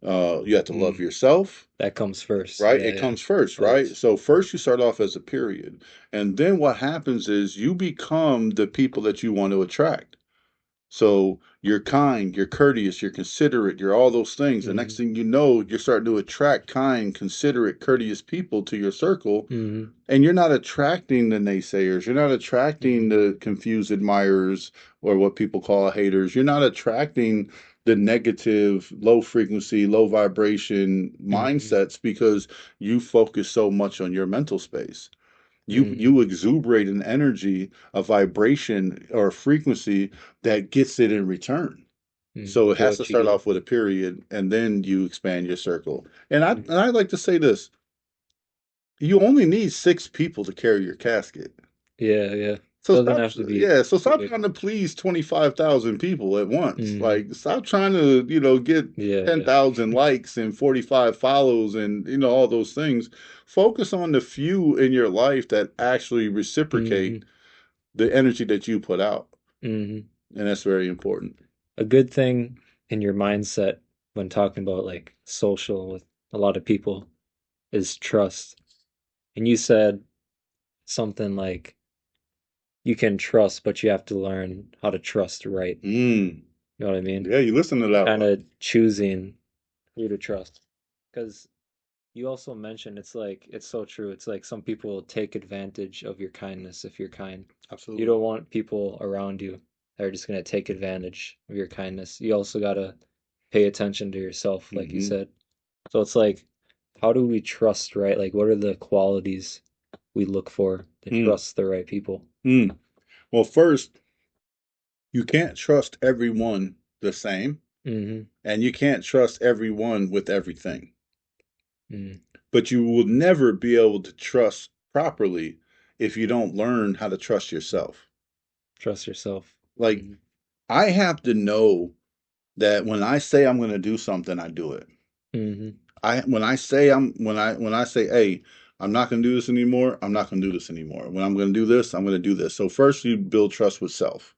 [SPEAKER 3] love
[SPEAKER 1] Mm.
[SPEAKER 3] yourself.
[SPEAKER 1] That comes first.
[SPEAKER 3] Right?
[SPEAKER 1] Yeah,
[SPEAKER 3] It
[SPEAKER 1] yeah.
[SPEAKER 3] comes first, right?
[SPEAKER 1] Always.
[SPEAKER 3] So first you start off as a period. And then what happens is you become the people that you want to attract. So you're kind, you're courteous, you're considerate, you're all those things. The next
[SPEAKER 1] Mm-hmm.
[SPEAKER 3] thing you know, you're starting to attract kind, considerate, courteous people to your circle.
[SPEAKER 1] Mm-hmm.
[SPEAKER 3] And you're not attracting the naysayers. You're not attracting
[SPEAKER 1] Mm-hmm.
[SPEAKER 3] the confused admirers or what people call haters. You're not attracting the negative, low frequency, low vibration
[SPEAKER 1] Mm-hmm.
[SPEAKER 3] mindsets because you focus so much on your mental space. You
[SPEAKER 1] Mm-hmm.
[SPEAKER 3] you exuberate an energy, a vibration or a frequency that gets it in return.
[SPEAKER 1] Mm-hmm.
[SPEAKER 3] So it
[SPEAKER 1] Get
[SPEAKER 3] has to
[SPEAKER 1] what you
[SPEAKER 3] start
[SPEAKER 1] get.
[SPEAKER 3] off with a period and then you expand your circle. And I and
[SPEAKER 1] Mm-hmm.
[SPEAKER 3] I like to say this, you only need six people to carry your casket.
[SPEAKER 1] Yeah, yeah.
[SPEAKER 3] So
[SPEAKER 1] Doesn't
[SPEAKER 3] stop,
[SPEAKER 1] have to be
[SPEAKER 3] yeah. So
[SPEAKER 1] too
[SPEAKER 3] stop
[SPEAKER 1] big.
[SPEAKER 3] trying to please 25,000 people at once.
[SPEAKER 1] Mm-hmm.
[SPEAKER 3] Like, stop trying to, get
[SPEAKER 1] Yeah, yeah.
[SPEAKER 3] 10,000 likes and 45 follows and, all those things. Focus on the few in your life that actually
[SPEAKER 1] Mm-hmm.
[SPEAKER 3] reciprocate the energy that you put out.
[SPEAKER 1] Mm-hmm.
[SPEAKER 3] And that's very important.
[SPEAKER 1] A good thing in your mindset when talking about like social with a lot of people is trust. And you said something like you can trust, but you have to learn how to trust right.
[SPEAKER 3] Mm.
[SPEAKER 1] You know what I mean?
[SPEAKER 3] Yeah, you listen to that
[SPEAKER 1] Kind
[SPEAKER 3] one.
[SPEAKER 1] of choosing who to trust. Because you also mentioned it's like, it's so true. It's like some people take advantage of your kindness if you're kind. You
[SPEAKER 3] Absolutely.
[SPEAKER 1] don't want people around you that are just going to take advantage of your kindness. You also got to pay attention to yourself, like you
[SPEAKER 3] Hmm.
[SPEAKER 1] said. So it's like, how do we trust right? Like, what are the qualities we look for to
[SPEAKER 3] Mm.
[SPEAKER 1] trust the right people?
[SPEAKER 3] Mm. Well, first, you can't trust everyone the same,
[SPEAKER 1] Mm-hmm.
[SPEAKER 3] and you can't trust everyone with everything.
[SPEAKER 1] Mm-hmm.
[SPEAKER 3] But you will never be able to trust properly if you don't learn how to trust yourself.
[SPEAKER 1] Trust yourself.
[SPEAKER 3] Like,
[SPEAKER 1] Mm-hmm.
[SPEAKER 3] I have to know that when I say I'm going to do something, I do it.
[SPEAKER 1] Mm-hmm.
[SPEAKER 3] I when I say I'm when I say, hey, I'm not going to do this anymore, I'm not going to do this anymore. When I'm going to do this, I'm going to do this. So first you build trust with self.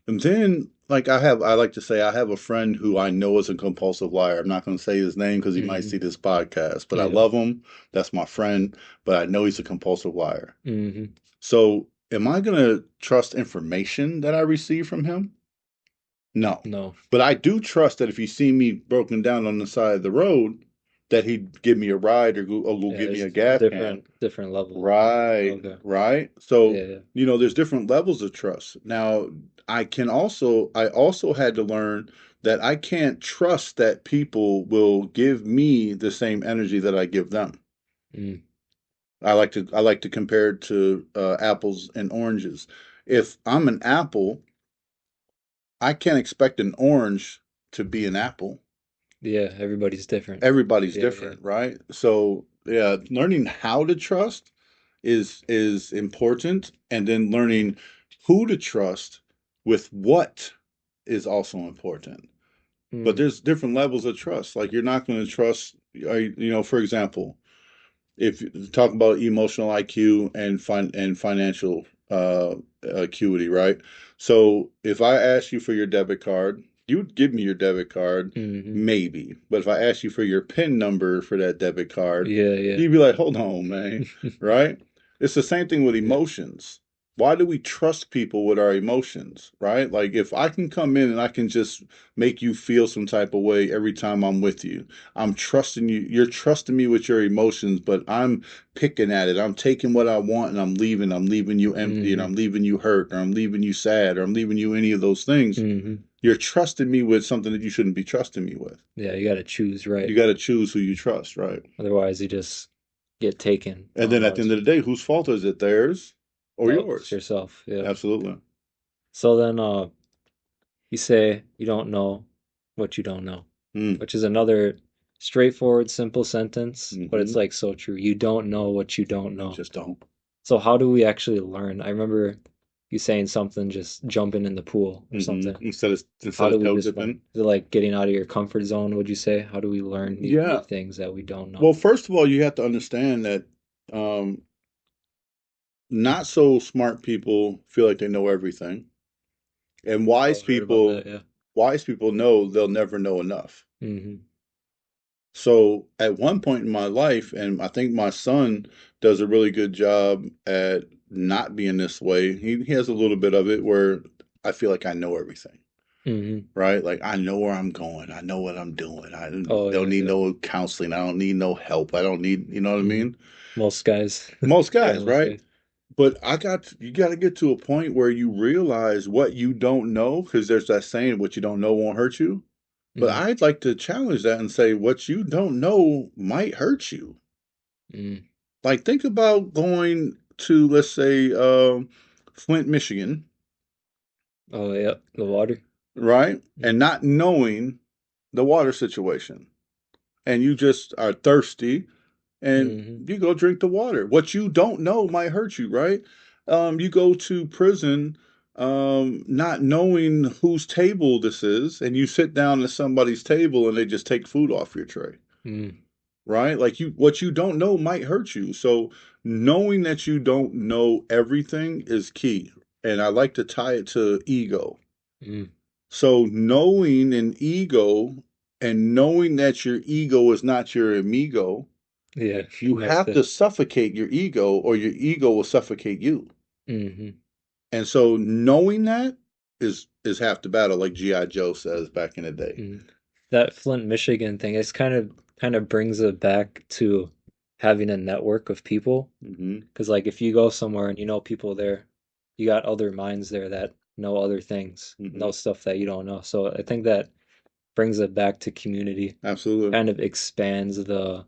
[SPEAKER 3] And then, like I like to say, I have a friend who I know is a compulsive liar. I'm not going to say his name because he might
[SPEAKER 1] Mm-hmm.
[SPEAKER 3] see this podcast, but I
[SPEAKER 1] Yeah.
[SPEAKER 3] love him. That's my friend, but I know he's a compulsive liar.
[SPEAKER 1] Mm-hmm.
[SPEAKER 3] So, am I going to trust information that I receive from him? No.
[SPEAKER 1] No.
[SPEAKER 3] But I do trust that if he see me broken down on the side of the road, that he'd give me a ride or go
[SPEAKER 1] Yeah,
[SPEAKER 3] get me
[SPEAKER 1] there's
[SPEAKER 3] a gas can.
[SPEAKER 1] different levels.
[SPEAKER 3] Right,
[SPEAKER 1] Okay.
[SPEAKER 3] right. So,
[SPEAKER 1] Yeah, yeah.
[SPEAKER 3] there's different levels of trust. Now, I also had to learn that I can't trust that people will give me the same energy that I give them.
[SPEAKER 1] Mm.
[SPEAKER 3] I like to compare it to apples and oranges. If I'm an apple, I can't expect an orange to be an apple.
[SPEAKER 1] Yeah, everybody's different.
[SPEAKER 3] Everybody's
[SPEAKER 1] Yeah, yeah.
[SPEAKER 3] different, right? So, yeah, learning how to trust is important, and then learning who to trust with what is also important. But
[SPEAKER 1] Mm.
[SPEAKER 3] there's different levels of trust. Like you're not going to trust, for example, if you talk about emotional IQ and financial acuity, right? So if I ask you for your debit card, you would give me your debit card,
[SPEAKER 1] Mm-hmm.
[SPEAKER 3] maybe. But if I ask you for your PIN number for that debit card,
[SPEAKER 1] Yeah, yeah.
[SPEAKER 3] you'd be like, hold on, man, right? It's the same thing with
[SPEAKER 1] Yeah.
[SPEAKER 3] emotions. Why do we trust people with our emotions, right? Like if I can come in and I can just make you feel some type of way every time I'm with you, I'm trusting you. You're trusting me with your emotions, but I'm picking at it. I'm taking what I want and I'm leaving. I'm leaving you empty and
[SPEAKER 1] Mm-hmm.
[SPEAKER 3] I'm leaving you hurt or I'm leaving you sad or I'm leaving you any of those things.
[SPEAKER 1] Mm-hmm.
[SPEAKER 3] You're trusting me with something that you shouldn't be trusting me with.
[SPEAKER 1] Yeah, you got to choose right.
[SPEAKER 3] You got to choose who you trust, right?
[SPEAKER 1] Otherwise, you just get taken
[SPEAKER 3] And then at the end
[SPEAKER 1] almost.
[SPEAKER 3] of the day, whose fault is it? Theirs or
[SPEAKER 1] No, it's
[SPEAKER 3] yours?
[SPEAKER 1] yourself. Yeah.
[SPEAKER 3] Absolutely.
[SPEAKER 1] So then, you say you don't know what you don't know,
[SPEAKER 3] Mm.
[SPEAKER 1] which is another straightforward, simple sentence, but it's
[SPEAKER 3] Hmm.
[SPEAKER 1] like so true. You don't know what you don't
[SPEAKER 3] You
[SPEAKER 1] know.
[SPEAKER 3] just don't.
[SPEAKER 1] So how do we actually learn? I remember you saying something, just jumping in the pool or
[SPEAKER 3] Hmm.
[SPEAKER 1] something.
[SPEAKER 3] Instead
[SPEAKER 1] How do
[SPEAKER 3] of
[SPEAKER 1] we
[SPEAKER 3] toe
[SPEAKER 1] just learn?
[SPEAKER 3] dipping.
[SPEAKER 1] Is it like getting out of your comfort zone, would you say? How do we learn these new
[SPEAKER 3] Yeah.
[SPEAKER 1] things that we don't know?
[SPEAKER 3] Well, first of all, you have to understand that um, not so smart people feel like they know everything, and
[SPEAKER 1] Oh, I heard about that, yeah.
[SPEAKER 3] wise people know they'll never know enough.
[SPEAKER 1] Mm-hmm.
[SPEAKER 3] So at one point in my life, and I think my son does a really good job at not being this way. He has a little bit of it where I feel like I know everything,
[SPEAKER 1] Mm-hmm.
[SPEAKER 3] right? Like I know where I'm going, I know what I'm doing. I
[SPEAKER 1] Oh
[SPEAKER 3] don't
[SPEAKER 1] yeah,
[SPEAKER 3] need
[SPEAKER 1] yeah.
[SPEAKER 3] no counseling. I don't need no help. I don't need, you know what I
[SPEAKER 1] Mm-hmm.
[SPEAKER 3] mean?
[SPEAKER 1] Most guys.
[SPEAKER 3] Most
[SPEAKER 1] Yeah,
[SPEAKER 3] guys,
[SPEAKER 1] most
[SPEAKER 3] right?
[SPEAKER 1] guys.
[SPEAKER 3] But you got to get to a point where you realize what you don't know, because there's that saying, what you don't know won't hurt you. But
[SPEAKER 1] Mm-hmm.
[SPEAKER 3] I'd like to challenge that and say, what you don't know might hurt you.
[SPEAKER 1] Mm.
[SPEAKER 3] Like, think about going to, let's say, Flint, Michigan,
[SPEAKER 1] Oh yeah, the water.
[SPEAKER 3] right?
[SPEAKER 1] Mm.
[SPEAKER 3] And not knowing the water situation. And you just are thirsty and
[SPEAKER 1] Mm-hmm.
[SPEAKER 3] you go drink the water. What you don't know might hurt you, right? You go to prison not knowing whose table this is, and you sit down at somebody's table and they just take food off your tray,
[SPEAKER 1] Mm.
[SPEAKER 3] right? Like what you don't know might hurt you. So knowing that you don't know everything is key. And I like to tie it to ego.
[SPEAKER 1] Mm.
[SPEAKER 3] So knowing an ego and knowing that your ego is not your amigo,
[SPEAKER 1] Yeah,
[SPEAKER 3] you
[SPEAKER 1] you have
[SPEAKER 3] have
[SPEAKER 1] to.
[SPEAKER 3] to suffocate your ego or your ego will suffocate you.
[SPEAKER 1] Mm-hmm.
[SPEAKER 3] And so knowing that is half the battle, like G.I. Joe says back in the day.
[SPEAKER 1] Mm. That Flint, Michigan thing, it's kind of brings it back to having a network of people.
[SPEAKER 3] Hmm.
[SPEAKER 1] Because like if you go somewhere and you know people there, you got other minds there that know other things,
[SPEAKER 3] Hmm.
[SPEAKER 1] know stuff that you don't know. So I think that brings it back to community,
[SPEAKER 3] Absolutely.
[SPEAKER 1] kind of expands the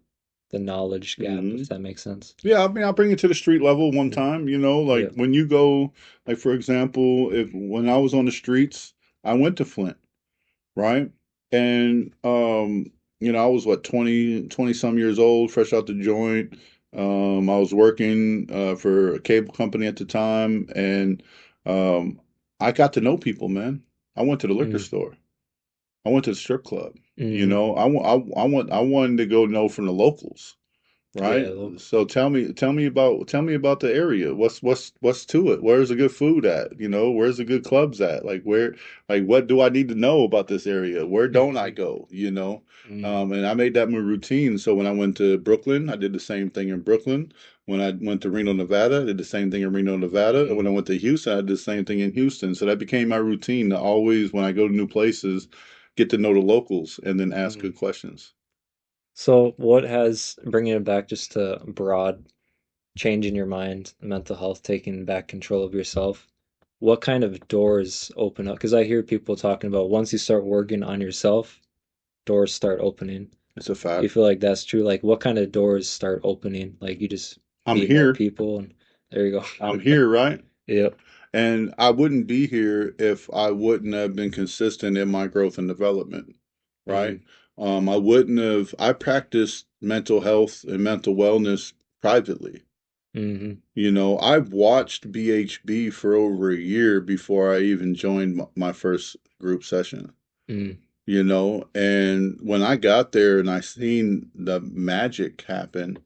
[SPEAKER 1] knowledge gap,
[SPEAKER 3] Hmm.
[SPEAKER 1] if that makes sense.
[SPEAKER 3] Yeah, I mean, I'll bring it to the street level one
[SPEAKER 1] Mm.
[SPEAKER 3] time,
[SPEAKER 1] Yeah.
[SPEAKER 3] like when you go, like for example, if when I was on the streets, I went to Flint, right? And I was what 20 some years old, fresh out the joint. I was working for a cable company at the time, and um, I got to know people, man. I went to the liquor
[SPEAKER 1] Mm.
[SPEAKER 3] store. I went to the strip club.
[SPEAKER 1] Hmm.
[SPEAKER 3] I wanted to go know from the locals, right?
[SPEAKER 1] Yeah, local.
[SPEAKER 3] So tell me about the area. What's to it? Where's the good food at? Where's the good clubs at? Like what do I need to know about this area? Where don't I go?
[SPEAKER 1] Mm,
[SPEAKER 3] And I made that my routine. So when I went to Brooklyn, I did the same thing in Brooklyn. When I went to Reno, Nevada, I did the same thing in Reno, Nevada. And when I
[SPEAKER 1] mm,
[SPEAKER 3] went to Houston, I did the same thing in Houston. So that became my routine to always, when I go to new places, get to know the locals and then ask
[SPEAKER 1] mm.
[SPEAKER 3] good questions.
[SPEAKER 1] So, what has, bringing it back just to broad, change in your mind, mental health, taking back control of yourself, what kind of doors open up? Because I hear people talking about once you start working on yourself, doors start opening.
[SPEAKER 3] It's a
[SPEAKER 1] Do you
[SPEAKER 3] fact.
[SPEAKER 1] feel like that's true? Like, what kind of doors start opening? Like, you just
[SPEAKER 3] I'm
[SPEAKER 1] meet more
[SPEAKER 3] here.
[SPEAKER 1] people, and there you
[SPEAKER 3] I'm
[SPEAKER 1] go.
[SPEAKER 3] here, right?
[SPEAKER 1] Yep.
[SPEAKER 3] And I wouldn't be here if I wouldn't have been consistent in my growth and development, right?
[SPEAKER 1] Mm,
[SPEAKER 3] I practiced mental health and mental wellness privately.
[SPEAKER 1] mm-hmm,
[SPEAKER 3] I've watched BHB for over a year before I even joined my first group session,
[SPEAKER 1] mm,
[SPEAKER 3] and when I got there and I seen the magic happen,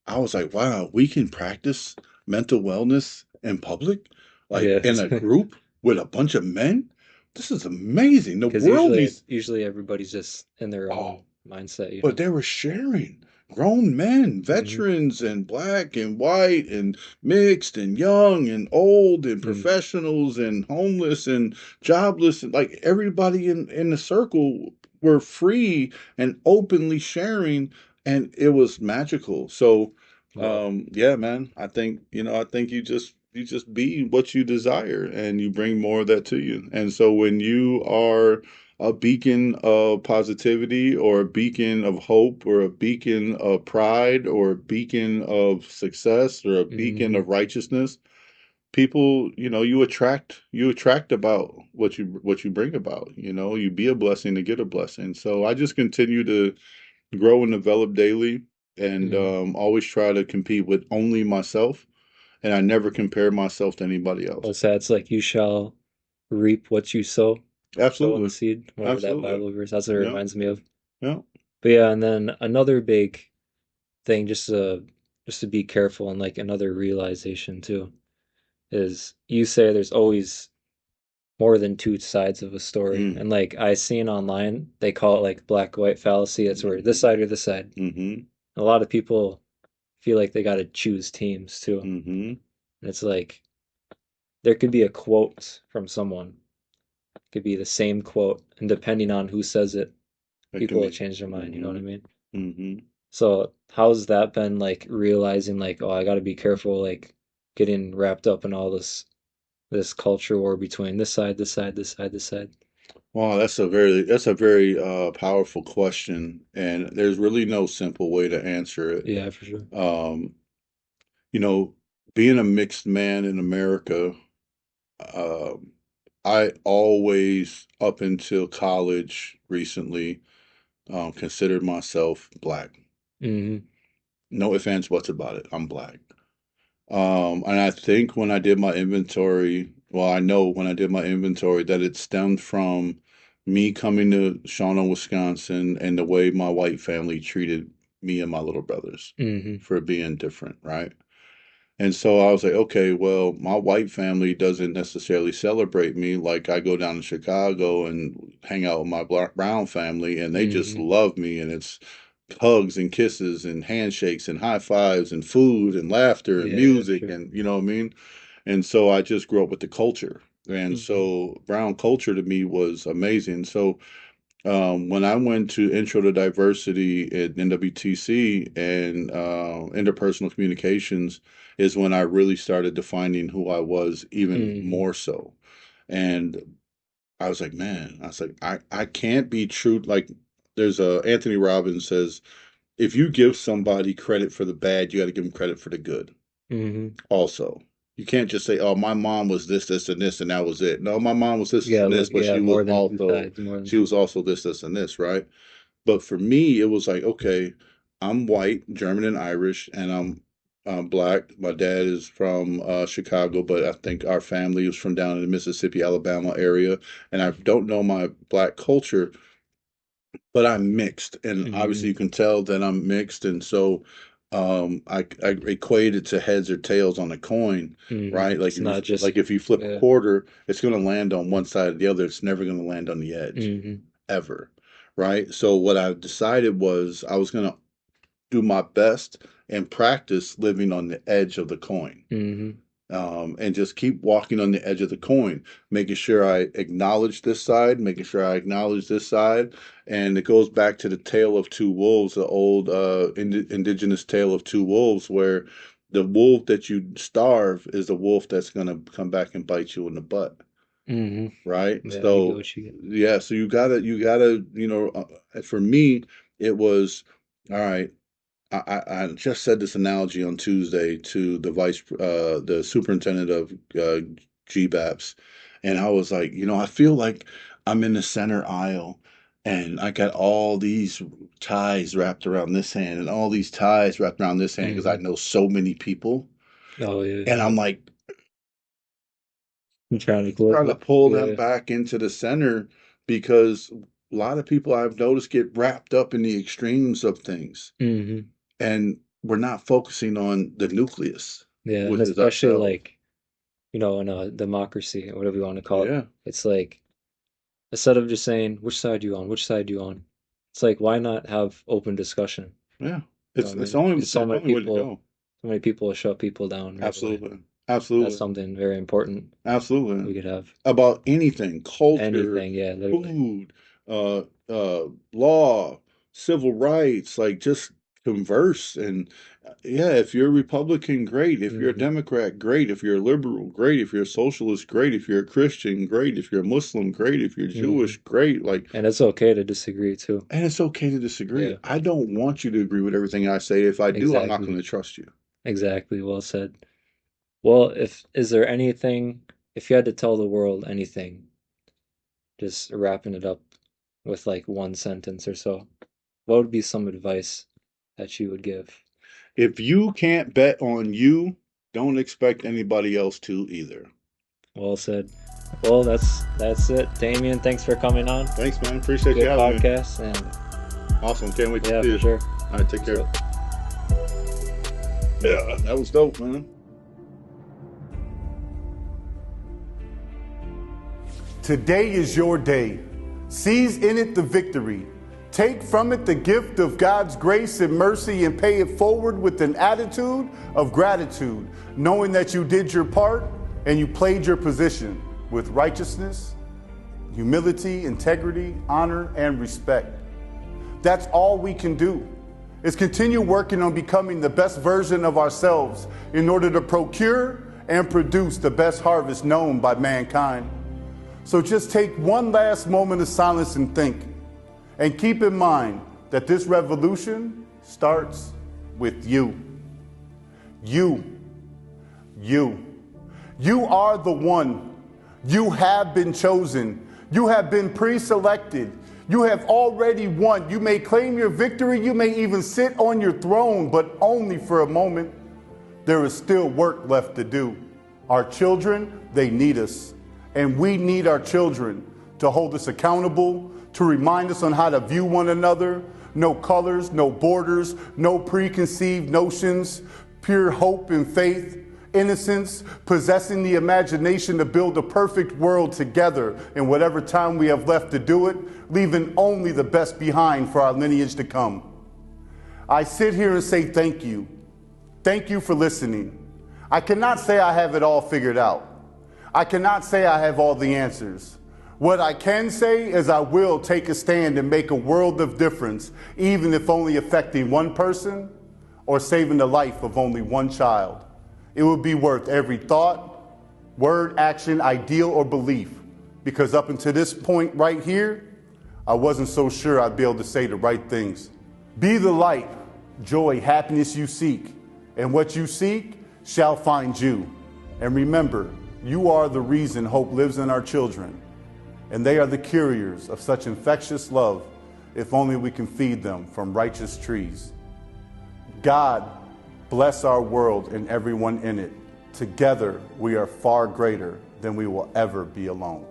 [SPEAKER 3] I was like, wow, we can practice mental wellness in public, like
[SPEAKER 1] yeah.
[SPEAKER 3] in a group with a bunch of men. This is amazing. The
[SPEAKER 1] Because
[SPEAKER 3] world needs,
[SPEAKER 1] usually everybody's just in their
[SPEAKER 3] oh,
[SPEAKER 1] own mindset, you
[SPEAKER 3] but
[SPEAKER 1] know?
[SPEAKER 3] they were sharing. Grown men,
[SPEAKER 1] Mm-hmm,
[SPEAKER 3] veterans and black and white and mixed and young and old and
[SPEAKER 1] mm,
[SPEAKER 3] professionals and homeless and jobless and like everybody in the circle were free and openly sharing, and it was magical. So
[SPEAKER 1] wow.
[SPEAKER 3] yeah, man, I think you just be what you desire and you bring more of that to you. And so when you are a beacon of positivity or a beacon of hope or a beacon of pride or a beacon of success or a beacon
[SPEAKER 1] Mm-hmm.
[SPEAKER 3] of righteousness, people, you attract about what you bring about. You be a blessing to get a blessing. So I just continue to grow and develop daily, and
[SPEAKER 1] Mm-hmm.
[SPEAKER 3] always try to compete with only myself, and I never compare myself to anybody else.
[SPEAKER 1] What's that? It's like you shall reap what you sow, sowing the
[SPEAKER 3] Absolutely.
[SPEAKER 1] seed, whatever that
[SPEAKER 3] Absolutely.
[SPEAKER 1] Bible verse. That's what it
[SPEAKER 3] Yeah.
[SPEAKER 1] reminds me of.
[SPEAKER 3] Yeah.
[SPEAKER 1] But yeah, and then another big thing, just to be careful, and like another realization too, is you say there's always more than two sides of a story.
[SPEAKER 3] Mm.
[SPEAKER 1] And like I seen online, they call it like black white fallacy. It's where this
[SPEAKER 3] Mm-hmm.
[SPEAKER 1] side or this side.
[SPEAKER 3] Mm-hmm.
[SPEAKER 1] A lot of people feel like they got to choose teams too.
[SPEAKER 3] Mm-hmm.
[SPEAKER 1] And it's like there could be a quote from someone, it could be the same quote, and depending on who says it,
[SPEAKER 3] That can
[SPEAKER 1] people will
[SPEAKER 3] be.
[SPEAKER 1] change their mind. You know what I
[SPEAKER 3] Mm-hmm.
[SPEAKER 1] mean?
[SPEAKER 3] Mm-hmm.
[SPEAKER 1] So how's that been like realizing like, oh, I got to be careful, like getting wrapped up in all this culture war between this side, this side, this side, this side.
[SPEAKER 3] Wow, that's a very powerful question, and there's really no simple way to answer it.
[SPEAKER 1] Yeah, for sure.
[SPEAKER 3] Um, you know, Being a mixed man in America, um, I always, up until college recently, considered myself black.
[SPEAKER 1] Hmm.
[SPEAKER 3] No ifs, ands, buts about it. I'm black. And I think when I did my inventory, well, I know when I did my inventory that it stemmed from me coming to Shawano, Wisconsin, and the way my white family treated me and my little brothers
[SPEAKER 1] Hmm.
[SPEAKER 3] for being different, right? And so I was like, okay, well, my white family doesn't necessarily celebrate me like I go down to Chicago and hang out with my black brown family, and they just
[SPEAKER 1] Hmm.
[SPEAKER 3] love me, and it's hugs and kisses and handshakes and high fives and food and laughter and
[SPEAKER 1] Yeah, yeah, for
[SPEAKER 3] music,
[SPEAKER 1] sure.
[SPEAKER 3] and you know what I mean? And so I just grew up with the culture. And
[SPEAKER 1] Hmm.
[SPEAKER 3] so brown culture to me was amazing. So when I went to Intro to Diversity at NWTC and interpersonal communications is when I really started defining who I was even
[SPEAKER 1] Hmm.
[SPEAKER 3] more so. And I was like, man, I was like, I can't be true. Like there's a Anthony Robbins says, if you give somebody credit for the bad, you got to give them credit for the good
[SPEAKER 1] Hmm.
[SPEAKER 3] also. You can't just say, "Oh, my mom was this, this, and this, and that was it." No, my mom was this
[SPEAKER 1] Yeah,
[SPEAKER 3] and this,
[SPEAKER 1] look,
[SPEAKER 3] but
[SPEAKER 1] yeah,
[SPEAKER 3] she was
[SPEAKER 1] more than two
[SPEAKER 3] also
[SPEAKER 1] sides, more than
[SPEAKER 3] she was also this, this, and this, right? But for me, it was like, okay, I'm white, German, and Irish, and I'm black. My dad is from Chicago, but I think our family is from down in the Mississippi, Alabama area, and I don't know my black culture, but I'm mixed, and obviously
[SPEAKER 1] hmm.
[SPEAKER 3] you can tell that I'm mixed, and so I equate it to heads or tails on a coin, right? Like
[SPEAKER 1] It's not just
[SPEAKER 3] like if you flip a
[SPEAKER 1] yeah.
[SPEAKER 3] quarter, it's going to land on one side or the other. It's never going to land on the edge ever, right? So what I decided was I was going to do my best and practice living on the edge of the coin. And just keep walking on the edge of the coin, making sure I acknowledge this side, making sure I acknowledge this side. And it goes back to the tale of two wolves, the old indigenous tale of two wolves, where the wolf that you starve is the wolf that's going to come back and bite you in the butt. Right.
[SPEAKER 1] Yeah, you get
[SPEAKER 3] So,
[SPEAKER 1] what you get.
[SPEAKER 3] yeah, so you gotta, for me, it was, all right, I just said this analogy on Tuesday to the superintendent of GBAPS, and I was like, I feel like I'm in the center aisle, and I got all these ties wrapped around this hand, and all these ties wrapped around this hand because I know so many people,
[SPEAKER 1] Oh yeah.
[SPEAKER 3] and I'm like
[SPEAKER 1] I'm trying to
[SPEAKER 3] trying to pull them
[SPEAKER 1] yeah.
[SPEAKER 3] back into the center because a lot of people I've noticed get wrapped up in the extremes of things. And we're not focusing on the nucleus,
[SPEAKER 1] Yeah, and
[SPEAKER 3] which is
[SPEAKER 1] especially
[SPEAKER 3] ourselves.
[SPEAKER 1] like, in a democracy or whatever you want to call it,
[SPEAKER 3] Yeah,
[SPEAKER 1] it's like instead of just saying which side you on, which side you on, it's like why not have open discussion?
[SPEAKER 3] yeah.
[SPEAKER 1] You know what
[SPEAKER 3] It's
[SPEAKER 1] I
[SPEAKER 3] it's
[SPEAKER 1] mean?
[SPEAKER 3] only
[SPEAKER 1] Because
[SPEAKER 3] it's the only way to go.
[SPEAKER 1] so many people will shut people down right away.
[SPEAKER 3] Absolutely,
[SPEAKER 1] That's
[SPEAKER 3] absolutely,
[SPEAKER 1] something very important we
[SPEAKER 3] absolutely.
[SPEAKER 1] could have.
[SPEAKER 3] About anything, culture,
[SPEAKER 1] Anything, yeah, literally.
[SPEAKER 3] food, law, civil rights, like just converse. And yeah, if you're a Republican, great. If you're a
[SPEAKER 1] hmm
[SPEAKER 3] Democrat, great. If you're a liberal, great. If you're a socialist, great. If you're a Christian, great. If you're a Muslim, great. If you're
[SPEAKER 1] hmm
[SPEAKER 3] Jewish, great. Like,
[SPEAKER 1] And it's okay to disagree too.
[SPEAKER 3] and it's okay to disagree.
[SPEAKER 1] Yeah,
[SPEAKER 3] I don't want you to agree with everything I say. If I do, I'm not going
[SPEAKER 1] exactly.
[SPEAKER 3] to trust you.
[SPEAKER 1] Exactly. Well said. Well, if is there anything, if you had to tell the world anything, just wrapping it up with like one sentence or so, what would be some advice that you would give?
[SPEAKER 3] If you can't bet on you, don't expect anybody else to either.
[SPEAKER 1] Well said. Well, that's it. Damien, thanks for coming on.
[SPEAKER 3] Thanks, man. Appreciate you
[SPEAKER 1] Good
[SPEAKER 3] having me.
[SPEAKER 1] podcast, and
[SPEAKER 3] Awesome. Can't wait to
[SPEAKER 1] yeah,
[SPEAKER 3] see
[SPEAKER 1] for
[SPEAKER 3] you.
[SPEAKER 1] sure.
[SPEAKER 3] All right, take care.
[SPEAKER 1] So,
[SPEAKER 3] Yeah, that was dope, man.
[SPEAKER 2] Today is your day. Seize in it the victory. Take from it the gift of God's grace and mercy and pay it forward with an attitude of gratitude, knowing that you did your part and you played your position with righteousness, humility, integrity, honor, and respect. That's all we can do, is continue working on becoming the best version of ourselves in order to procure and produce the best harvest known by mankind. So just take one last moment of silence and think. And keep in mind that this revolution starts with you. You. You. You are the one. You have been chosen. You have been pre-selected. You have already won. You may claim your victory. You may even sit on your throne, but only for a moment. There is still work left to do. Our children, they need us. And we need our children to hold us accountable, to remind us on how to view one another. No colors, no borders, no preconceived notions, pure hope and faith, innocence, possessing the imagination to build a perfect world together in whatever time we have left to do it, leaving only the best behind for our lineage to come. I sit here and say thank you. Thank you for listening. I cannot say I have it all figured out. I cannot say I have all the answers. What I can say is I will take a stand and make a world of difference, even if only affecting one person or saving the life of only one child. It would be worth every thought, word, action, ideal, or belief, because up until this point right here, I wasn't so sure I'd be able to say the right things. Be the light, joy, happiness you seek, and what you seek shall find you. And remember, you are the reason hope lives in our children, and they are the couriers of such infectious love, if only we can feed them from righteous trees. God bless our world and everyone in it. Together, we are far greater than we will ever be alone.